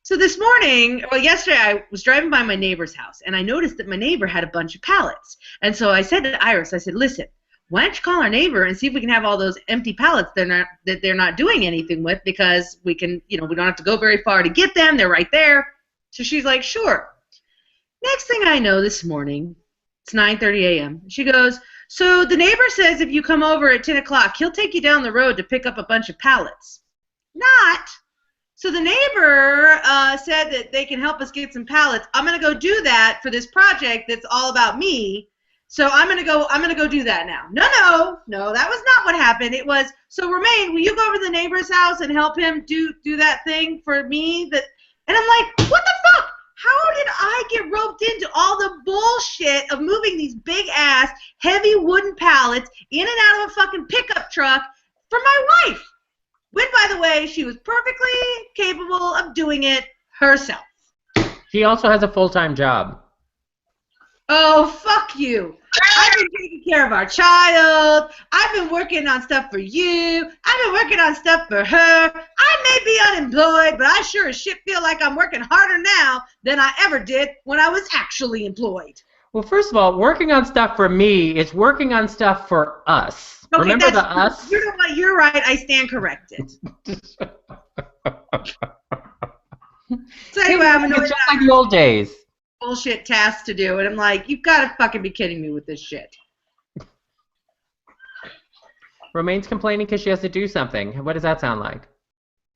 [SPEAKER 3] So yesterday I was driving by my neighbor's house, and I noticed that my neighbor had a bunch of pallets. And so I said to Iris, I said, listen, why don't you call our neighbor and see if we can have all those empty pallets that they're not doing anything with, because we can, we don't have to go very far to get them. They're right there. So she's like, sure. Next thing I know this morning, it's 9:30 a.m. She goes, so the neighbor says if you come over at 10 o'clock, he'll take you down the road to pick up a bunch of pallets. Not. So the neighbor said that they can help us get some pallets. I'm going to go do that for this project that's all about me. So I'm going to go do that now. No, that was not what happened. It was, so Romaine, will you go over to the neighbor's house and help him do that thing for me? And I'm like, what the fuck? How did I get roped into all the bullshit of moving these big-ass, heavy wooden pallets in and out of a fucking pickup truck for my wife? When, by the way, she was perfectly capable of doing it herself.
[SPEAKER 2] She also has a full-time job.
[SPEAKER 3] Oh, fuck you. I've been taking care of our child. I've been working on stuff for you. I've been working on stuff for her. I may be unemployed, but I sure as shit feel like I'm working harder now than I ever did when I was actually employed.
[SPEAKER 2] Well, first of all, working on stuff for me is working on stuff for us.
[SPEAKER 3] Okay,
[SPEAKER 2] remember the us?
[SPEAKER 3] You know what? You're right. I stand corrected. So anyway, I'm annoyed.
[SPEAKER 2] It's just like the old days.
[SPEAKER 3] Bullshit tasks to do, and I'm like, you've got to fucking be kidding me with this shit.
[SPEAKER 2] Romaine's complaining because she has to do something. What does that sound like?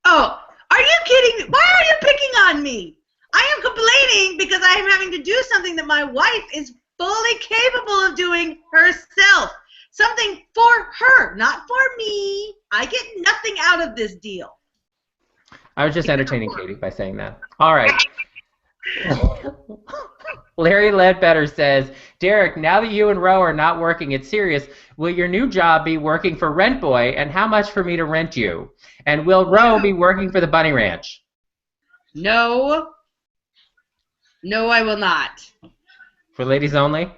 [SPEAKER 3] Oh, are you kidding me? Why are you picking on me? I am complaining because I am having to do something that my wife is fully capable of doing herself. Something for her, not for me. I get nothing out of this deal.
[SPEAKER 2] I was just entertaining Katie by saying that. All right. Larry Ledbetter says, Derek, now that you and Ro are not working at Sirius, will your new job be working for Rent Boy, and how much for me to rent you? And will Ro be working for the Bunny Ranch?
[SPEAKER 3] No. No, I will not.
[SPEAKER 2] For ladies only?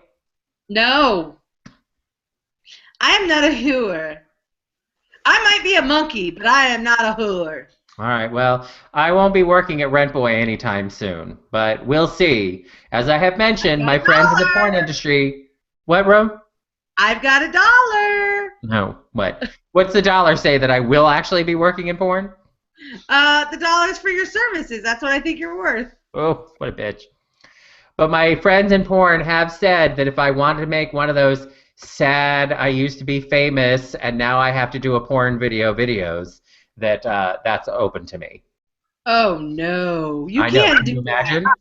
[SPEAKER 3] No. I am not a whore. I might be a monkey, but I am not a whore.
[SPEAKER 2] All right, well, I won't be working at Rent Boy anytime soon, but we'll see. As I have mentioned, my friends in the porn industry... What, Ro?
[SPEAKER 3] I've got $1.
[SPEAKER 2] No, what? What's the dollar say that I will actually be working in porn?
[SPEAKER 3] The $1 for your services. That's what I think you're worth.
[SPEAKER 2] Oh, what a bitch. But my friends in porn have said that if I wanted to make one of those sad, I used to be famous, and now I have to do a porn videos, that that's open to me.
[SPEAKER 3] Oh no, you
[SPEAKER 2] I
[SPEAKER 3] can't
[SPEAKER 2] know. Can you imagine?
[SPEAKER 3] That.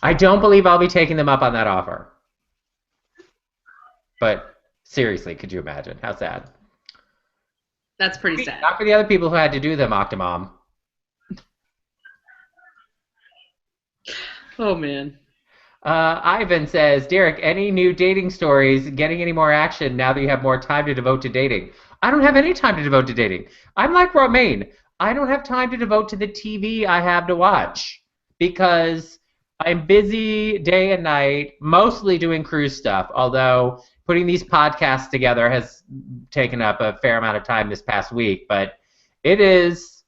[SPEAKER 2] I don't believe I'll be taking them up on that offer. But seriously, could you imagine? How sad.
[SPEAKER 3] That's pretty sad.
[SPEAKER 2] Not for the other people who had to do them, Octomom.
[SPEAKER 3] Oh man.
[SPEAKER 2] Ivan says, Derek, any new dating stories, getting any more action now that you have more time to devote to dating? I don't have any time to devote to dating. I'm like Romaine. I don't have time to devote to the TV I have to watch because I'm busy day and night, mostly doing cruise stuff, although putting these podcasts together has taken up a fair amount of time this past week. But it is,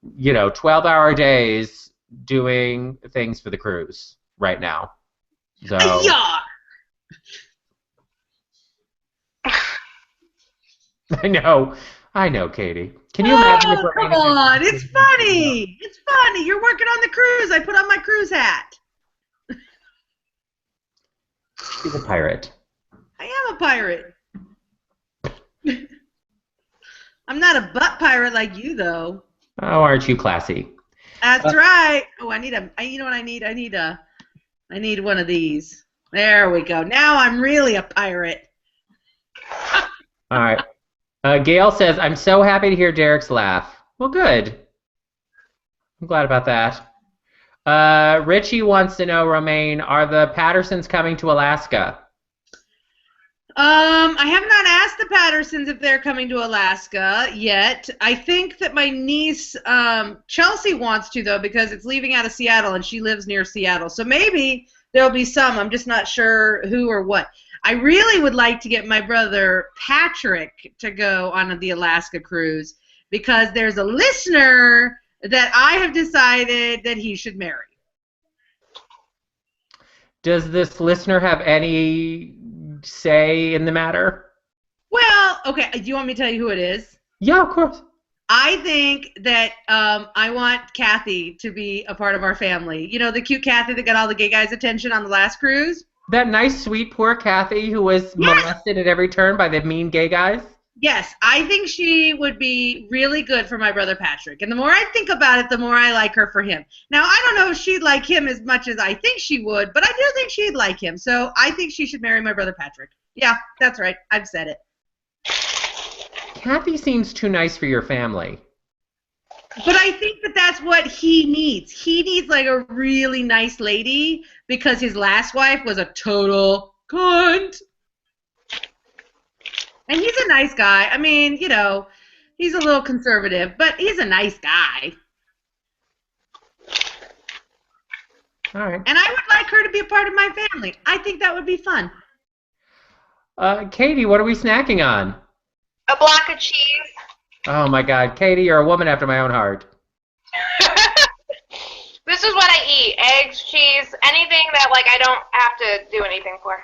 [SPEAKER 2] 12-hour days doing things for the cruise right now. So,
[SPEAKER 3] yeah.
[SPEAKER 2] I know, Katie. Can you imagine if
[SPEAKER 3] come on, it's funny. It's funny. You're working on the cruise. I put on my cruise hat.
[SPEAKER 2] She's a pirate.
[SPEAKER 3] I am a pirate. I'm not a butt pirate like you, though.
[SPEAKER 2] Oh, aren't you classy?
[SPEAKER 3] That's right. Oh, you know what I need? I need one of these. There we go. Now I'm really a pirate.
[SPEAKER 2] All right. Gail says, I'm so happy to hear Derek's laugh. Well, good. I'm glad about that. Richie wants to know, Romaine, are the Pattersons coming to Alaska?
[SPEAKER 3] I have not asked the Pattersons if they're coming to Alaska yet. I think that my niece, Chelsea, wants to, though, because it's leaving out of Seattle, and she lives near Seattle. So maybe there'll be some. I'm just not sure who or what. I really would like to get my brother Patrick to go on the Alaska cruise because there's a listener that I have decided that he should marry.
[SPEAKER 2] Does this listener have any say in the matter?
[SPEAKER 3] Well, okay, do you want me to tell you who it is?
[SPEAKER 2] Yeah, of course.
[SPEAKER 3] I think that I want Kathy to be a part of our family. You know, the cute Kathy that got all the gay guys' attention on the last cruise?
[SPEAKER 2] That nice, sweet, poor Kathy who was molested at every turn by the mean gay guys?
[SPEAKER 3] Yes, I think she would be really good for my brother Patrick. And the more I think about it, the more I like her for him. Now, I don't know if she'd like him as much as I think she would, but I do think she'd like him. So I think she should marry my brother Patrick. Yeah, that's right. I've said it.
[SPEAKER 2] Kathy seems too nice for your family.
[SPEAKER 3] But I think that that's what he needs. He needs like a really nice lady because his last wife was a total cunt. And he's a nice guy. I mean, you know, he's a little conservative, but he's a nice guy.
[SPEAKER 2] All right.
[SPEAKER 3] And I would like her to be a part of my family. I think that would be fun.
[SPEAKER 2] Katie, what are we snacking on?
[SPEAKER 1] A block of cheese.
[SPEAKER 2] Oh, my God. Katie, you're a woman after my own heart.
[SPEAKER 1] This is what I eat. Eggs, cheese, anything that, like, I don't have to do anything for.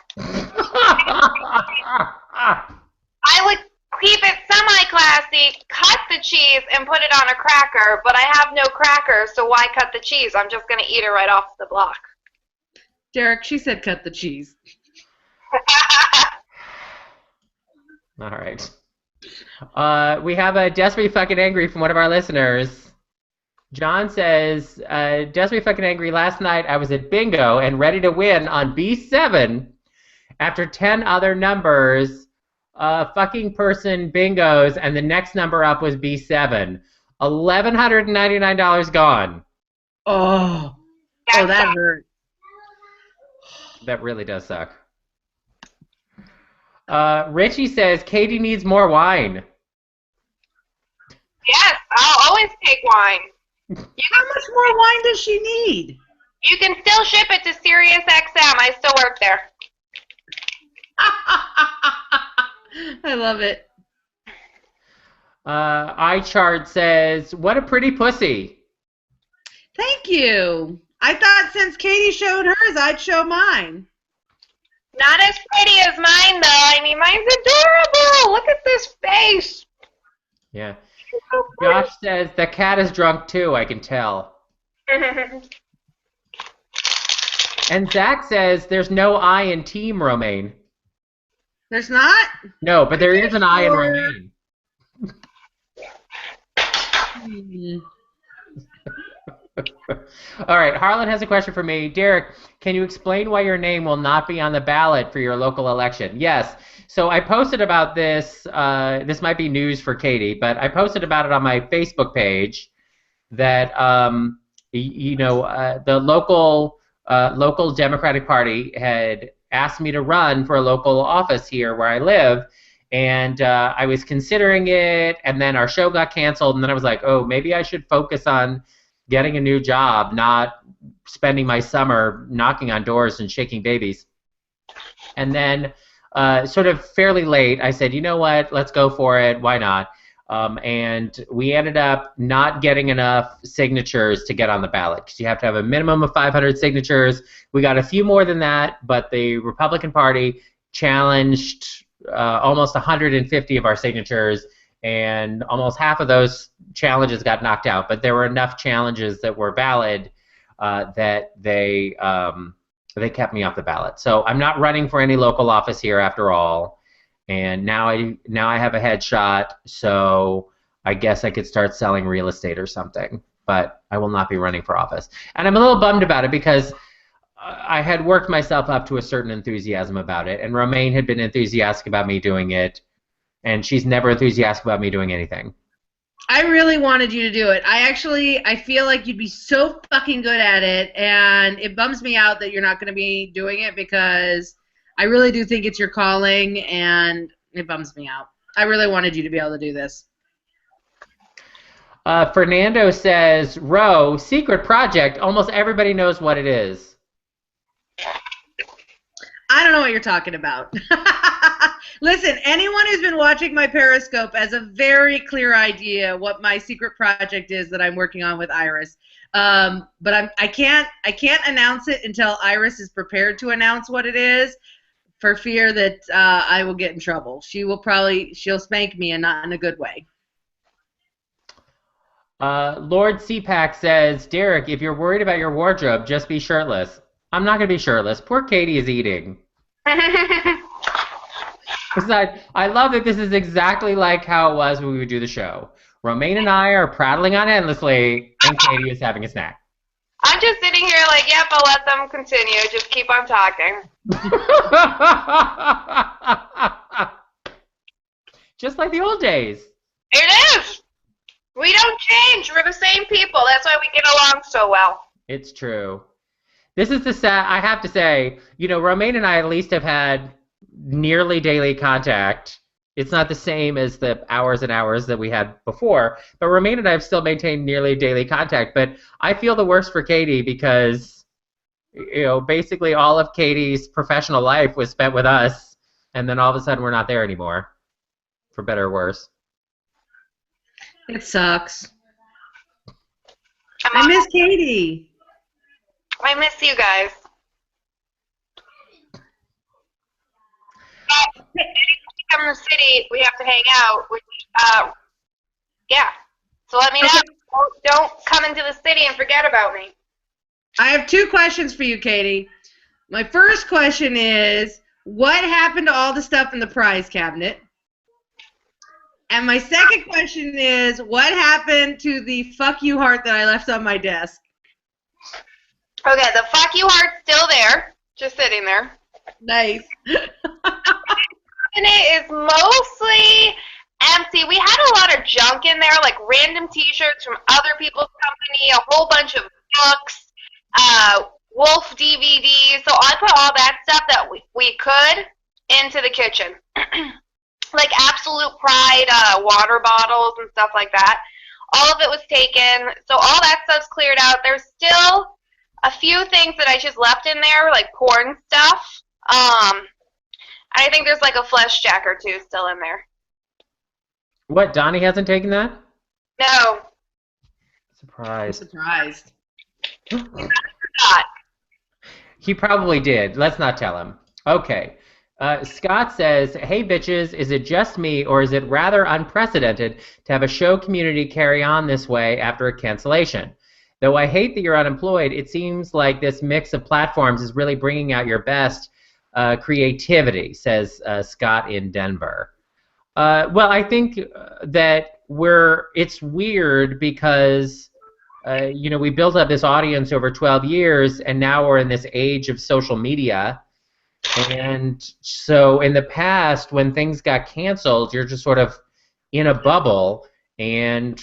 [SPEAKER 1] I would keep it semi-classy, cut the cheese, and put it on a cracker, but I have no cracker, so why cut the cheese? I'm just going to eat it right off the block.
[SPEAKER 3] Derek, she said cut the cheese.
[SPEAKER 2] All right. We have a Desperately Fucking Angry from one of our listeners. John says, Desperately Fucking Angry, last night I was at bingo and ready to win on B7 after 10 other numbers. Fucking person bingos, and the next number up was B7. $1,199 gone.
[SPEAKER 3] Oh, that hurt.
[SPEAKER 2] That really does suck. Richie says, Katie needs more wine.
[SPEAKER 1] Yes, I'll always take wine.
[SPEAKER 3] How much more wine does she need?
[SPEAKER 1] You can still ship it to SiriusXM. I still work there.
[SPEAKER 3] I love it.
[SPEAKER 2] iChart says, what a pretty pussy.
[SPEAKER 3] Thank you. I thought since Katie showed hers, I'd show mine.
[SPEAKER 1] Not as pretty as mine, though. I mean, mine's adorable. Look at this face.
[SPEAKER 2] Yeah. Josh says, the cat is drunk too, I can tell. And Zach says, there's no I in Team Romaine.
[SPEAKER 3] There's not?
[SPEAKER 2] No, but there is an I in Romaine. All right, Harlan has a question for me. Derek, can you explain why your name will not be on the ballot for your local election? Yes. So I posted about this. This might be news for Katie, but I posted about it on my Facebook page that the local Democratic Party had asked me to run for a local office here where I live, and I was considering it, and then our show got canceled, and then I was like, oh, maybe I should focus on getting a new job, not spending my summer knocking on doors and shaking babies. And then sort of fairly late, I said, you know what, let's go for it, why not? And we ended up not getting enough signatures to get on the ballot because you have to have a minimum of 500 signatures. We got a few more than that, but the Republican Party challenged almost 150 of our signatures, and almost half of those challenges got knocked out. But there were enough challenges that were valid that they kept me off the ballot. So I'm not running for any local office here after all. And now I have a headshot, so I guess I could start selling real estate or something. But I will not be running for office. And I'm a little bummed about it because I had worked myself up to a certain enthusiasm about it, and Romaine had been enthusiastic about me doing it, and she's never enthusiastic about me doing anything.
[SPEAKER 3] I really wanted you to do it. I feel like you'd be so fucking good at it, and it bums me out that you're not going to be doing it because I really do think it's your calling, and it bums me out. I really wanted you to be able to do this.
[SPEAKER 2] Fernando says, Ro, secret project. Almost everybody knows what it is.
[SPEAKER 3] I don't know what you're talking about. Listen, anyone who's been watching my Periscope has a very clear idea what my secret project is that I'm working on with Iris. But I can't announce it until Iris is prepared to announce what it is, for fear that I will get in trouble. She'll spank me, and not in a good way.
[SPEAKER 2] Lord CPAC says, Derek, if you're worried about your wardrobe, just be shirtless. I'm not going to be shirtless. Poor Katie is eating. Besides, I love that this is exactly like how it was when we would do the show. Romaine and I are prattling on endlessly, and Katie is having a snack.
[SPEAKER 1] I'm just sitting here like, yep, I'll let them continue. Just keep on talking.
[SPEAKER 2] Just like the old days.
[SPEAKER 1] It is. We don't change. We're the same people. That's why we get along so well.
[SPEAKER 2] It's true. This is the sad, I have to say, Romaine and I at least have had nearly daily contact. It's not the same as the hours and hours that we had before, but Romaine and I have still maintained nearly daily contact. But I feel the worst for Katie because, basically all of Katie's professional life was spent with us, and then all of a sudden we're not there anymore, for better or worse.
[SPEAKER 3] It sucks. I miss Katie.
[SPEAKER 1] I miss you guys. Come to the city, we have to hang out. Yeah. So let me know. Don't come into the city and forget about me.
[SPEAKER 3] I have 2 questions for you, Katie. My first question is, what happened to all the stuff in the prize cabinet? And my second question is, what happened to the fuck you heart that I left on my desk?
[SPEAKER 1] Okay, the fuck you heart's still there, just sitting there.
[SPEAKER 3] Nice.
[SPEAKER 1] And it is mostly empty. We had a lot of junk in there, like random t-shirts from other people's company, a whole bunch of books, Wolf DVDs. So I put all that stuff that we could into the kitchen. Like Absolute Pride water bottles and stuff like that. All of it was taken. So all that stuff's cleared out. There's still a few things that I just left in there, like porn stuff. I think there's like a flesh jack or 2 still in there.
[SPEAKER 2] What, Donnie hasn't taken that?
[SPEAKER 1] No.
[SPEAKER 2] Surprised.
[SPEAKER 3] I'm surprised.
[SPEAKER 2] He probably did. Let's not tell him. Okay. Scott says, hey bitches, is it just me or is it rather unprecedented to have a show community carry on this way after a cancellation? Though I hate that you're unemployed, it seems like this mix of platforms is really bringing out your best creativity, says Scott in Denver. Well, I think that it's weird because, we built up this audience over 12 years and now we're in this age of social media. And so in the past, when things got canceled, you're just sort of in a bubble. And,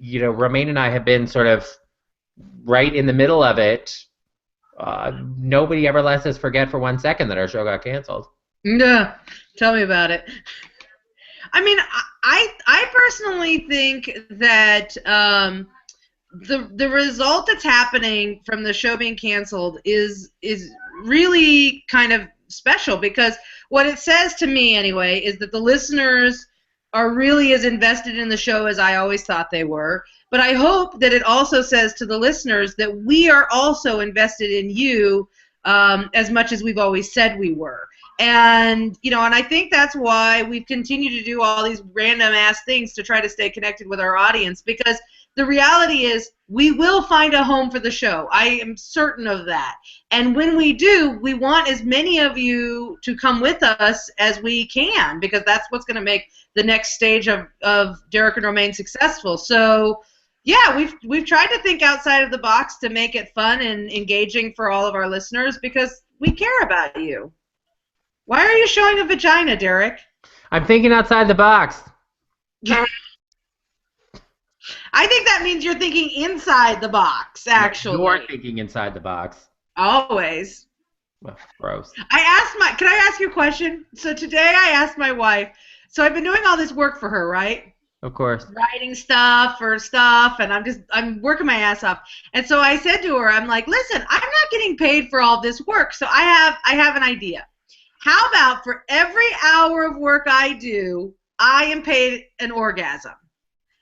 [SPEAKER 2] Romaine and I have been sort of right in the middle of it. Nobody ever lets us forget for 1 second that our show got canceled.
[SPEAKER 3] Yeah, tell me about it. I mean, I personally think that the result that's happening from the show being canceled is really kind of special, because what it says to me anyway is that the listeners are really as invested in the show as I always thought they were. But I hope that it also says to the listeners that we are also invested in you as much as we've always said we were. And, and I think that's why we've continued to do all these random ass things to try to stay connected with our audience, because the reality is we will find a home for the show. I am certain of that. And when we do, we want as many of you to come with us as we can, because that's what's going to make the next stage of Derek and Romaine successful. So, yeah, we've tried to think outside of the box to make it fun and engaging for all of our listeners, because we care about you. Why are you showing a vagina, Derek?
[SPEAKER 2] I'm thinking outside the box.
[SPEAKER 3] I think that means you're thinking inside the box, actually.
[SPEAKER 2] You're thinking inside the box.
[SPEAKER 3] Always.
[SPEAKER 2] Ugh, gross.
[SPEAKER 3] Can I ask you a question? So today I asked my wife, so I've been doing all this work for her, right?
[SPEAKER 2] Of course.
[SPEAKER 3] Writing stuff and I'm working my ass off. And so I said to her, I'm like, listen, I'm not getting paid for all this work, so I have an idea. How about for every hour of work I do, I am paid an orgasm?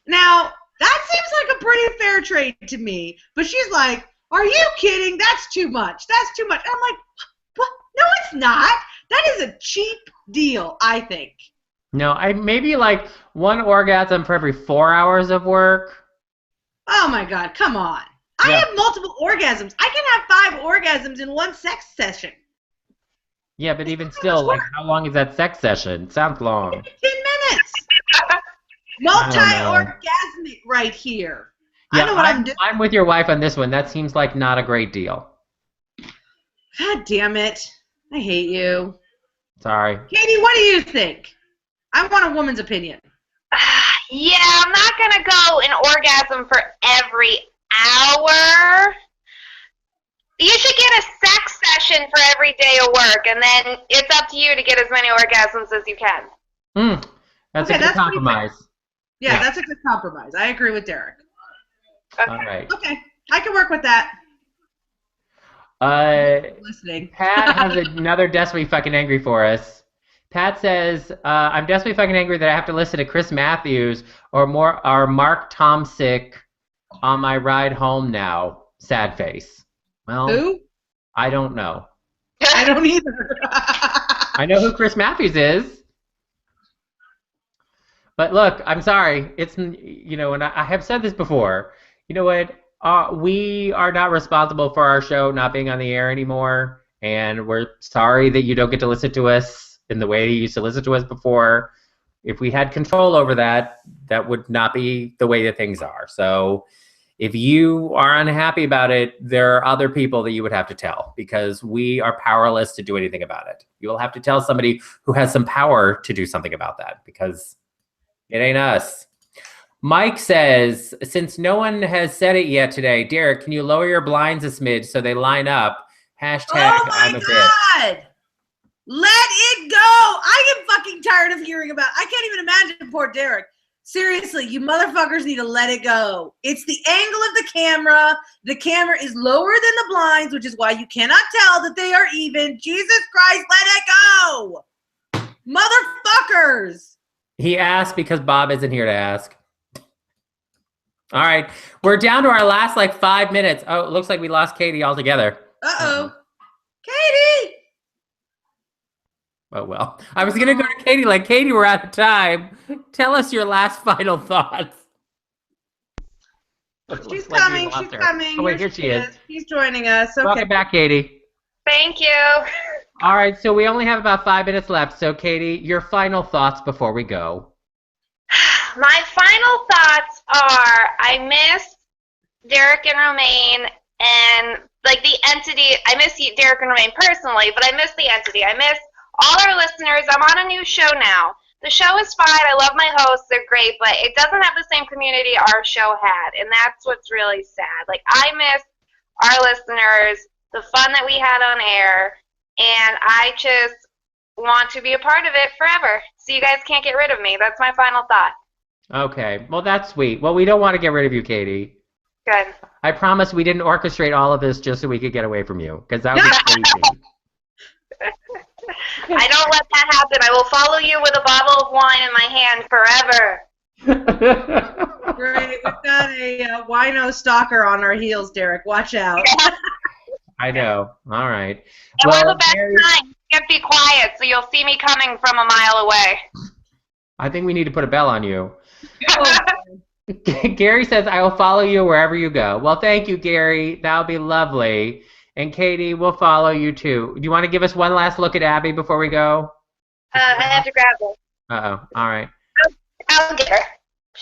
[SPEAKER 3] Now, that seems like a pretty fair trade to me. But she's like, are you kidding? That's too much. That's too much. I'm like, what? No, it's not. That is a cheap deal, I think.
[SPEAKER 2] No, maybe like one orgasm for every 4 hours of work.
[SPEAKER 3] Oh my God, come on. I have multiple orgasms. I can have 5 orgasms in one sex session.
[SPEAKER 2] Yeah, but even still, like, how long is that sex session? Sounds long.
[SPEAKER 3] 15 minutes. Multi-orgasmic right here.
[SPEAKER 2] Yeah,
[SPEAKER 3] I know what I'm doing.
[SPEAKER 2] I'm with your wife on this one. That seems like not a great deal.
[SPEAKER 3] God damn it. I hate you.
[SPEAKER 2] Sorry.
[SPEAKER 3] Katie, what do you think? I want a woman's opinion.
[SPEAKER 1] Yeah, I'm not going to go an orgasm for every hour. You should get a sex session for every day of work, and then it's up to you to get as many orgasms as you can.
[SPEAKER 2] That's a good compromise.
[SPEAKER 3] Yeah, that's a good compromise. I agree with Derek.
[SPEAKER 1] Okay.
[SPEAKER 2] All right.
[SPEAKER 3] Okay, I can work with that. Listening.
[SPEAKER 2] Pat has another Desperately Fucking Angry for us. Pat says, I'm desperately fucking angry that I have to listen to Chris Matthews or Mark Tomsick on my ride home now. Sad face. Well,
[SPEAKER 3] who?
[SPEAKER 2] I don't know.
[SPEAKER 3] I don't either.
[SPEAKER 2] I know who Chris Matthews is. But look, I'm sorry. It's, and I have said this before. You know what? We are not responsible for our show not being on the air anymore. And we're sorry that you don't get to listen to us in the way you used to listen to us before. If we had control over that, that would not be the way that things are. So if you are unhappy about it, there are other people that you would have to tell, because we are powerless to do anything about it. You will have to tell somebody who has some power to do something about that, because it ain't us. Mike says, since no one has said it yet today, Derek, can you lower your blinds a smidge so they line up? Hashtag I'm a bitch.
[SPEAKER 3] Let it go. I am fucking tired of hearing about it. I can't even imagine poor Derek. Seriously, you motherfuckers need to let it go. It's the angle of the camera. The camera is lower than the blinds, which is why you cannot tell that they are even. Jesus Christ, let it go. Motherfuckers.
[SPEAKER 2] He asked because Bob isn't here to ask. All right. We're down to our last 5 minutes. Oh, it looks like we lost Katie altogether.
[SPEAKER 3] Uh-oh. Katie!
[SPEAKER 2] Oh, well. I was going to go to Katie Katie, we're out of time. Tell us your last final thoughts.
[SPEAKER 3] She's coming. She's coming.
[SPEAKER 2] Oh, wait, here she is.
[SPEAKER 3] She's joining us. Okay.
[SPEAKER 2] Welcome back, Katie.
[SPEAKER 1] Thank you.
[SPEAKER 2] All right, so we only have about 5 minutes left. So, Katie, your final thoughts before we go.
[SPEAKER 1] My final thoughts are, I miss Derek and Romaine and the entity. I miss Derek and Romaine personally, but I miss the entity. I miss all our listeners. I'm on a new show now. The show is fine. I love my hosts. They're great, but it doesn't have the same community our show had, and that's what's really sad. I miss our listeners, the fun that we had on air, and I just want to be a part of it forever. So you guys can't get rid of me. That's my final thought.
[SPEAKER 2] Okay. Well, that's sweet. Well, we don't want to get rid of you, Katie.
[SPEAKER 1] Good.
[SPEAKER 2] I promise we didn't orchestrate all of this just so we could get away from you, because that would be crazy.
[SPEAKER 1] I don't let that happen. I will follow you with a bottle of wine in my hand forever.
[SPEAKER 3] Great. We've got a wino stalker on our heels, Derek. Watch out.
[SPEAKER 2] I know. All right.
[SPEAKER 1] And we're the best kind. You can't be quiet, so you'll see me coming from a mile away.
[SPEAKER 2] I think we need to put a bell on you. Gary says, I will follow you wherever you go. Well, thank you, Gary. That'll be lovely. And Katie, we'll follow you too. Do you want to give us one last look at Abby before we go?
[SPEAKER 1] I have to grab her.
[SPEAKER 2] Uh-oh. All right.
[SPEAKER 1] I'll get her.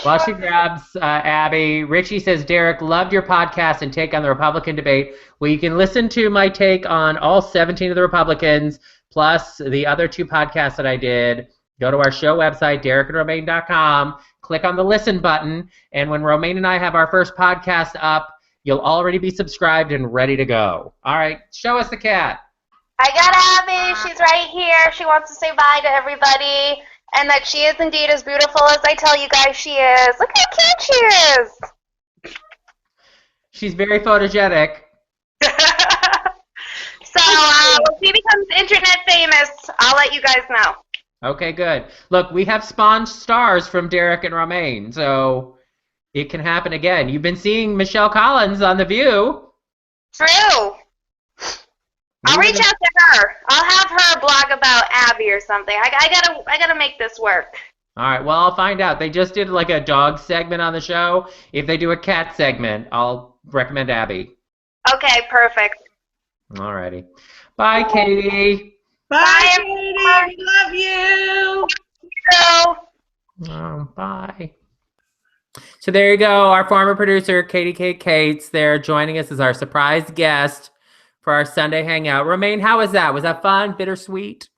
[SPEAKER 2] While she grabs Abby, Richie says, Derek, loved your podcast and take on the Republican debate. Well, you can listen to my take on all 17 of the Republicans, plus the other 2 podcasts that I did. Go to our show website, derekandromaine.com, click on the listen button, and when Romaine and I have our first podcast up, you'll already be subscribed and ready to go. All right, show us the cat.
[SPEAKER 1] I got Abby. She's right here. She wants to say bye to everybody. And that she is indeed as beautiful as I tell you guys she is. Look how cute she is.
[SPEAKER 2] She's very photogenic.
[SPEAKER 1] So when she becomes internet famous, I'll let you guys know.
[SPEAKER 2] Okay, good. Look, we have spawned stars from Derek and Romaine, so it can happen again. You've been seeing Michelle Collins on The View.
[SPEAKER 1] True. I'll reach out to her. I'll have her blog about Abby or something. I gotta make this work.
[SPEAKER 2] All right, well, I'll find out. They just did like a dog segment on the show. If they do a cat segment, I'll recommend Abby.
[SPEAKER 1] Okay, perfect.
[SPEAKER 2] All righty. Bye, Katie.
[SPEAKER 3] Bye, Katie. We love you.
[SPEAKER 2] Oh, bye. So there you go. Our former producer, Katie K. Cates, there joining us as our surprise guest for our Sunday hangout. Romaine, how was that? Was that fun? Bittersweet?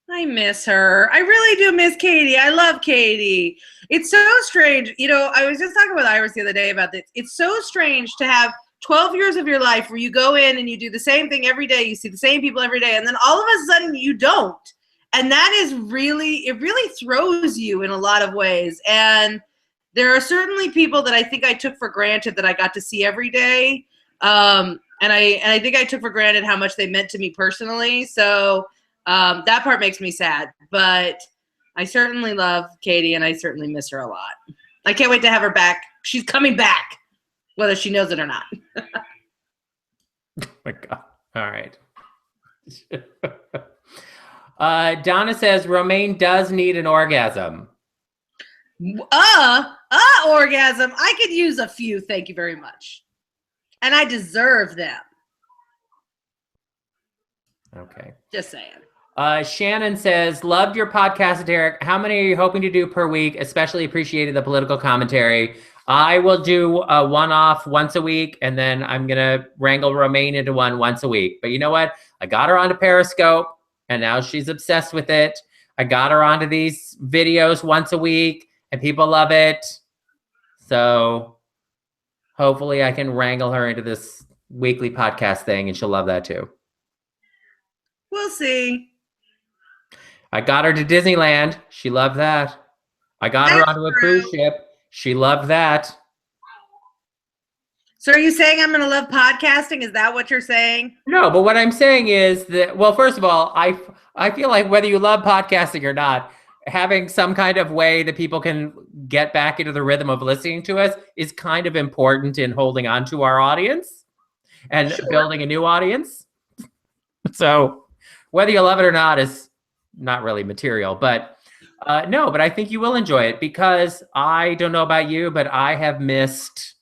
[SPEAKER 3] I miss her. I really do miss Katie. I love Katie. It's so strange. You know, I was just talking with Iris the other day about this. It's so strange to have 12 years of your life where you go in and you do the same thing every day. You see the same people every day. And then all of a sudden you don't. And that is really, it really throws you in a lot of ways. And there are certainly people that I think I took for granted that I got to see every day. And I think I took for granted how much they meant to me personally. So that part makes me sad. But I certainly love Katie, and I certainly miss her a lot. I can't wait to have her back. She's coming back, whether she knows it or not.
[SPEAKER 2] Oh my God. All right. Donna says Romaine does need an orgasm.
[SPEAKER 3] Orgasm. I could use a few. Thank you very much. And I deserve them.
[SPEAKER 2] Okay.
[SPEAKER 3] Just saying.
[SPEAKER 2] Shannon says, loved your podcast, Derek. How many are you hoping to do per week? Especially appreciated the political commentary. I will do a one-off once a week, and then I'm going to wrangle Romaine into one once a week. But you know what? I got her onto Periscope, and now she's obsessed with it. I got her onto these videos once a week, and people love it. So hopefully I can wrangle her into this weekly podcast thing, and she'll love that too.
[SPEAKER 3] We'll see.
[SPEAKER 2] I got her to Disneyland. She loved that. I got her onto a cruise ship. She loved that.
[SPEAKER 3] So are you saying I'm going to love podcasting? Is that what you're saying?
[SPEAKER 2] No, but what I'm saying is that, well, first of all, I feel like whether you love podcasting or not, having some kind of way that people can get back into the rhythm of listening to us is kind of important in holding on to our audience and building a new audience. So whether you love it or not is not really material, but no, but I think you will enjoy it because I don't know about you, but I have missed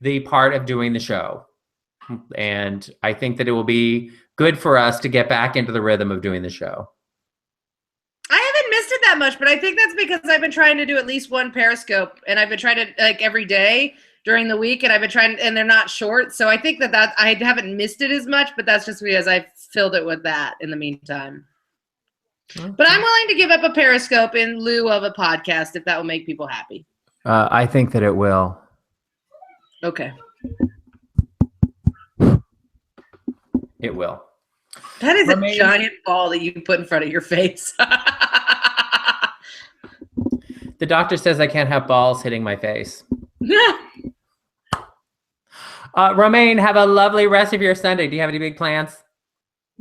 [SPEAKER 2] the part of doing the show. And I think that it will be good for us to get back into the rhythm of doing the show.
[SPEAKER 3] I haven't missed it that much, but I think that's because I've been trying to do at least one Periscope, and I've been trying to like every day during the week, and I've been trying, and they're not short. So I think that I haven't missed it as much, but that's just because I've filled it with that in the meantime. Okay. But I'm willing to give up a Periscope in lieu of a podcast if that will make people happy.
[SPEAKER 2] I think that it will.
[SPEAKER 3] Okay.
[SPEAKER 2] It will.
[SPEAKER 3] That is a giant ball that you can put in front of your face.
[SPEAKER 2] The doctor says I can't have balls hitting my face. Romaine, have a lovely rest of your Sunday. Do you have any big plans?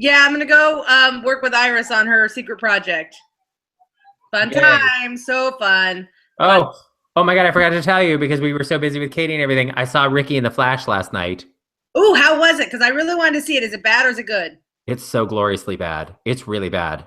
[SPEAKER 3] Yeah, I'm going to go work with Iris on her secret project. Fun time. So fun.
[SPEAKER 2] Oh my God, I forgot to tell you because we were so busy with Katie and everything. I saw Ricky in the Flash last night.
[SPEAKER 3] Ooh, how was it? Because I really wanted to see it. Is it bad or is it good?
[SPEAKER 2] It's so gloriously bad. It's really bad.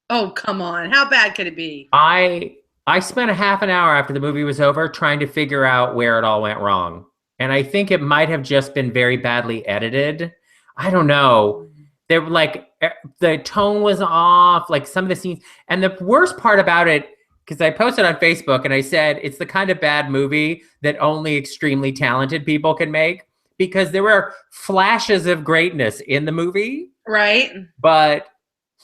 [SPEAKER 3] Oh, come on. How bad could it be?
[SPEAKER 2] I spent a half an hour after the movie was over trying to figure out where it all went wrong. And I think it might have just been very badly edited. I don't know. They were like, the tone was off, like some of the scenes. And the worst part about it, because I posted on Facebook and I said, it's the kind of bad movie that only extremely talented people can make. Because there were flashes of greatness in the movie.
[SPEAKER 3] Right.
[SPEAKER 2] But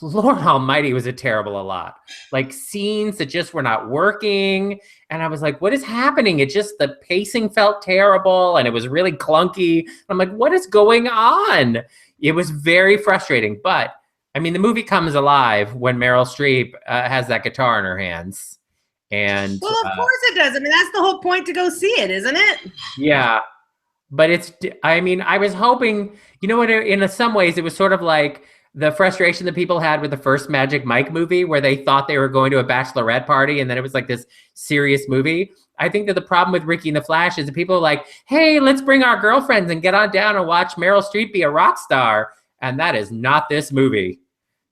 [SPEAKER 2] Lord Almighty, was it terrible a lot. Like scenes that just were not working. And I was like, what is happening? It just, the pacing felt terrible and it was really clunky. I'm like, what is going on? It was very frustrating, but I mean, the movie comes alive when Meryl Streep has that guitar in her hands. And
[SPEAKER 3] well, of course it does. I mean, that's the whole point to go see it, isn't it?
[SPEAKER 2] yeah, but I mean, I was hoping, you know what, in some ways it was sort of like the frustration that people had with the first Magic Mike movie where they thought they were going to a bachelorette party and then it was like this serious movie. I think that the problem with Ricky and the Flash is that people are like, hey, let's bring our girlfriends and get on down and watch Meryl Streep be a rock star. And that is not this movie.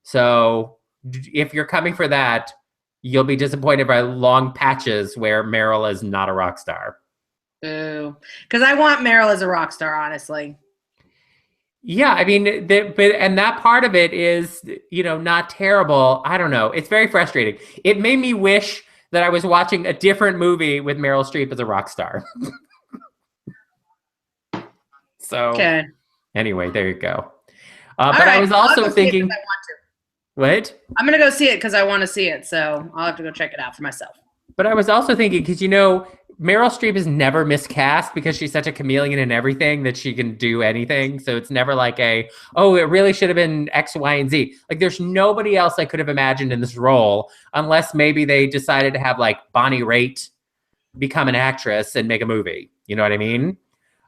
[SPEAKER 2] So if you're coming for that, you'll be disappointed by long patches where Meryl is not a rock star.
[SPEAKER 3] Boo. Because I want Meryl as a rock star, honestly.
[SPEAKER 2] Yeah, I mean, and that part of it is, not terrible. I don't know. It's very frustrating. It made me wish that I was watching a different movie with Meryl Streep as a rock star. So, okay. Anyway, there you go. But right. I was also thinking, what?
[SPEAKER 3] I'm going to go see it because I want to see it. So I'll have to go check it out for myself.
[SPEAKER 2] But I was also thinking, because, Meryl Streep is never miscast because she's such a chameleon in everything that she can do anything. So it's never like it really should have been X, Y, and Z. Like there's nobody else I could have imagined in this role unless maybe they decided to have like Bonnie Raitt become an actress and make a movie. You know what I mean?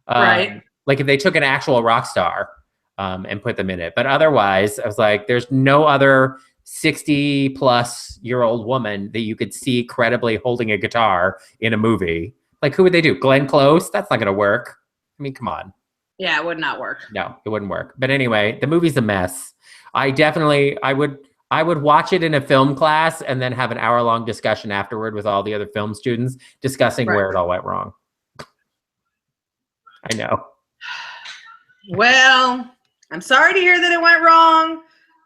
[SPEAKER 3] Right.
[SPEAKER 2] Like if they took an actual rock star and put them in it. But otherwise, I was like, there's no other 60-plus-year-old woman that you could see credibly holding a guitar in a movie. Like, who would they do? Glenn Close? That's not going to work. I mean, come on.
[SPEAKER 3] Yeah, it would not work.
[SPEAKER 2] No, it wouldn't work. But anyway, the movie's a mess. I would watch it in a film class and then have an hour-long discussion afterward with all the other film students discussing where it all went wrong. I know.
[SPEAKER 3] Well, I'm sorry to hear that it went wrong.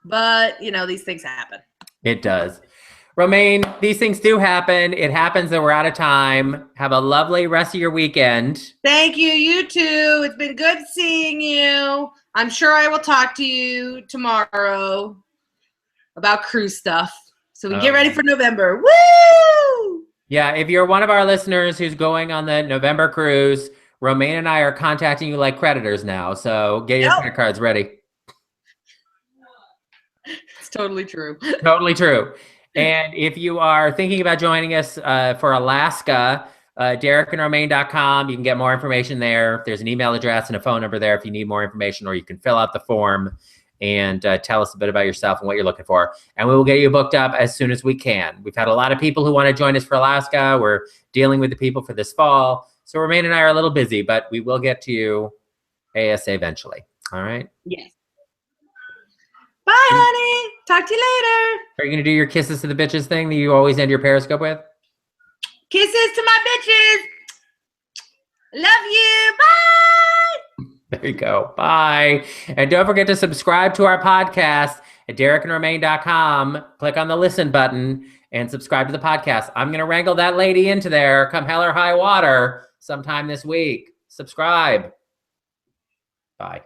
[SPEAKER 3] But, these things happen.
[SPEAKER 2] It does. Romaine, these things do happen. It happens that we're out of time. Have a lovely rest of your weekend.
[SPEAKER 3] Thank you. You too. It's been good seeing you. I'm sure I will talk to you tomorrow about cruise stuff. So we get ready for November. Woo!
[SPEAKER 2] Yeah, if you're one of our listeners who's going on the November cruise, Romaine and I are contacting you like creditors now. So get your credit cards ready.
[SPEAKER 3] Totally true.
[SPEAKER 2] Totally true. And if you are thinking about joining us for Alaska, derekandromaine.com, you can get more information there. There's an email address and a phone number there if you need more information, or you can fill out the form and tell us a bit about yourself and what you're looking for. And we will get you booked up as soon as we can. We've had a lot of people who want to join us for Alaska. We're dealing with the people for this fall. So Romaine and I are a little busy, but we will get to you ASA eventually. All right?
[SPEAKER 3] Yes. Bye, honey. Talk to you later.
[SPEAKER 2] Are you going to do your kisses to the bitches thing that you always end your Periscope with?
[SPEAKER 3] Kisses to my bitches. Love you. Bye.
[SPEAKER 2] There you go. Bye. And don't forget to subscribe to our podcast at derekandromaine.com. Click on the listen button and subscribe to the podcast. I'm going to wrangle that lady into there come hell or high water sometime this week. Subscribe. Bye.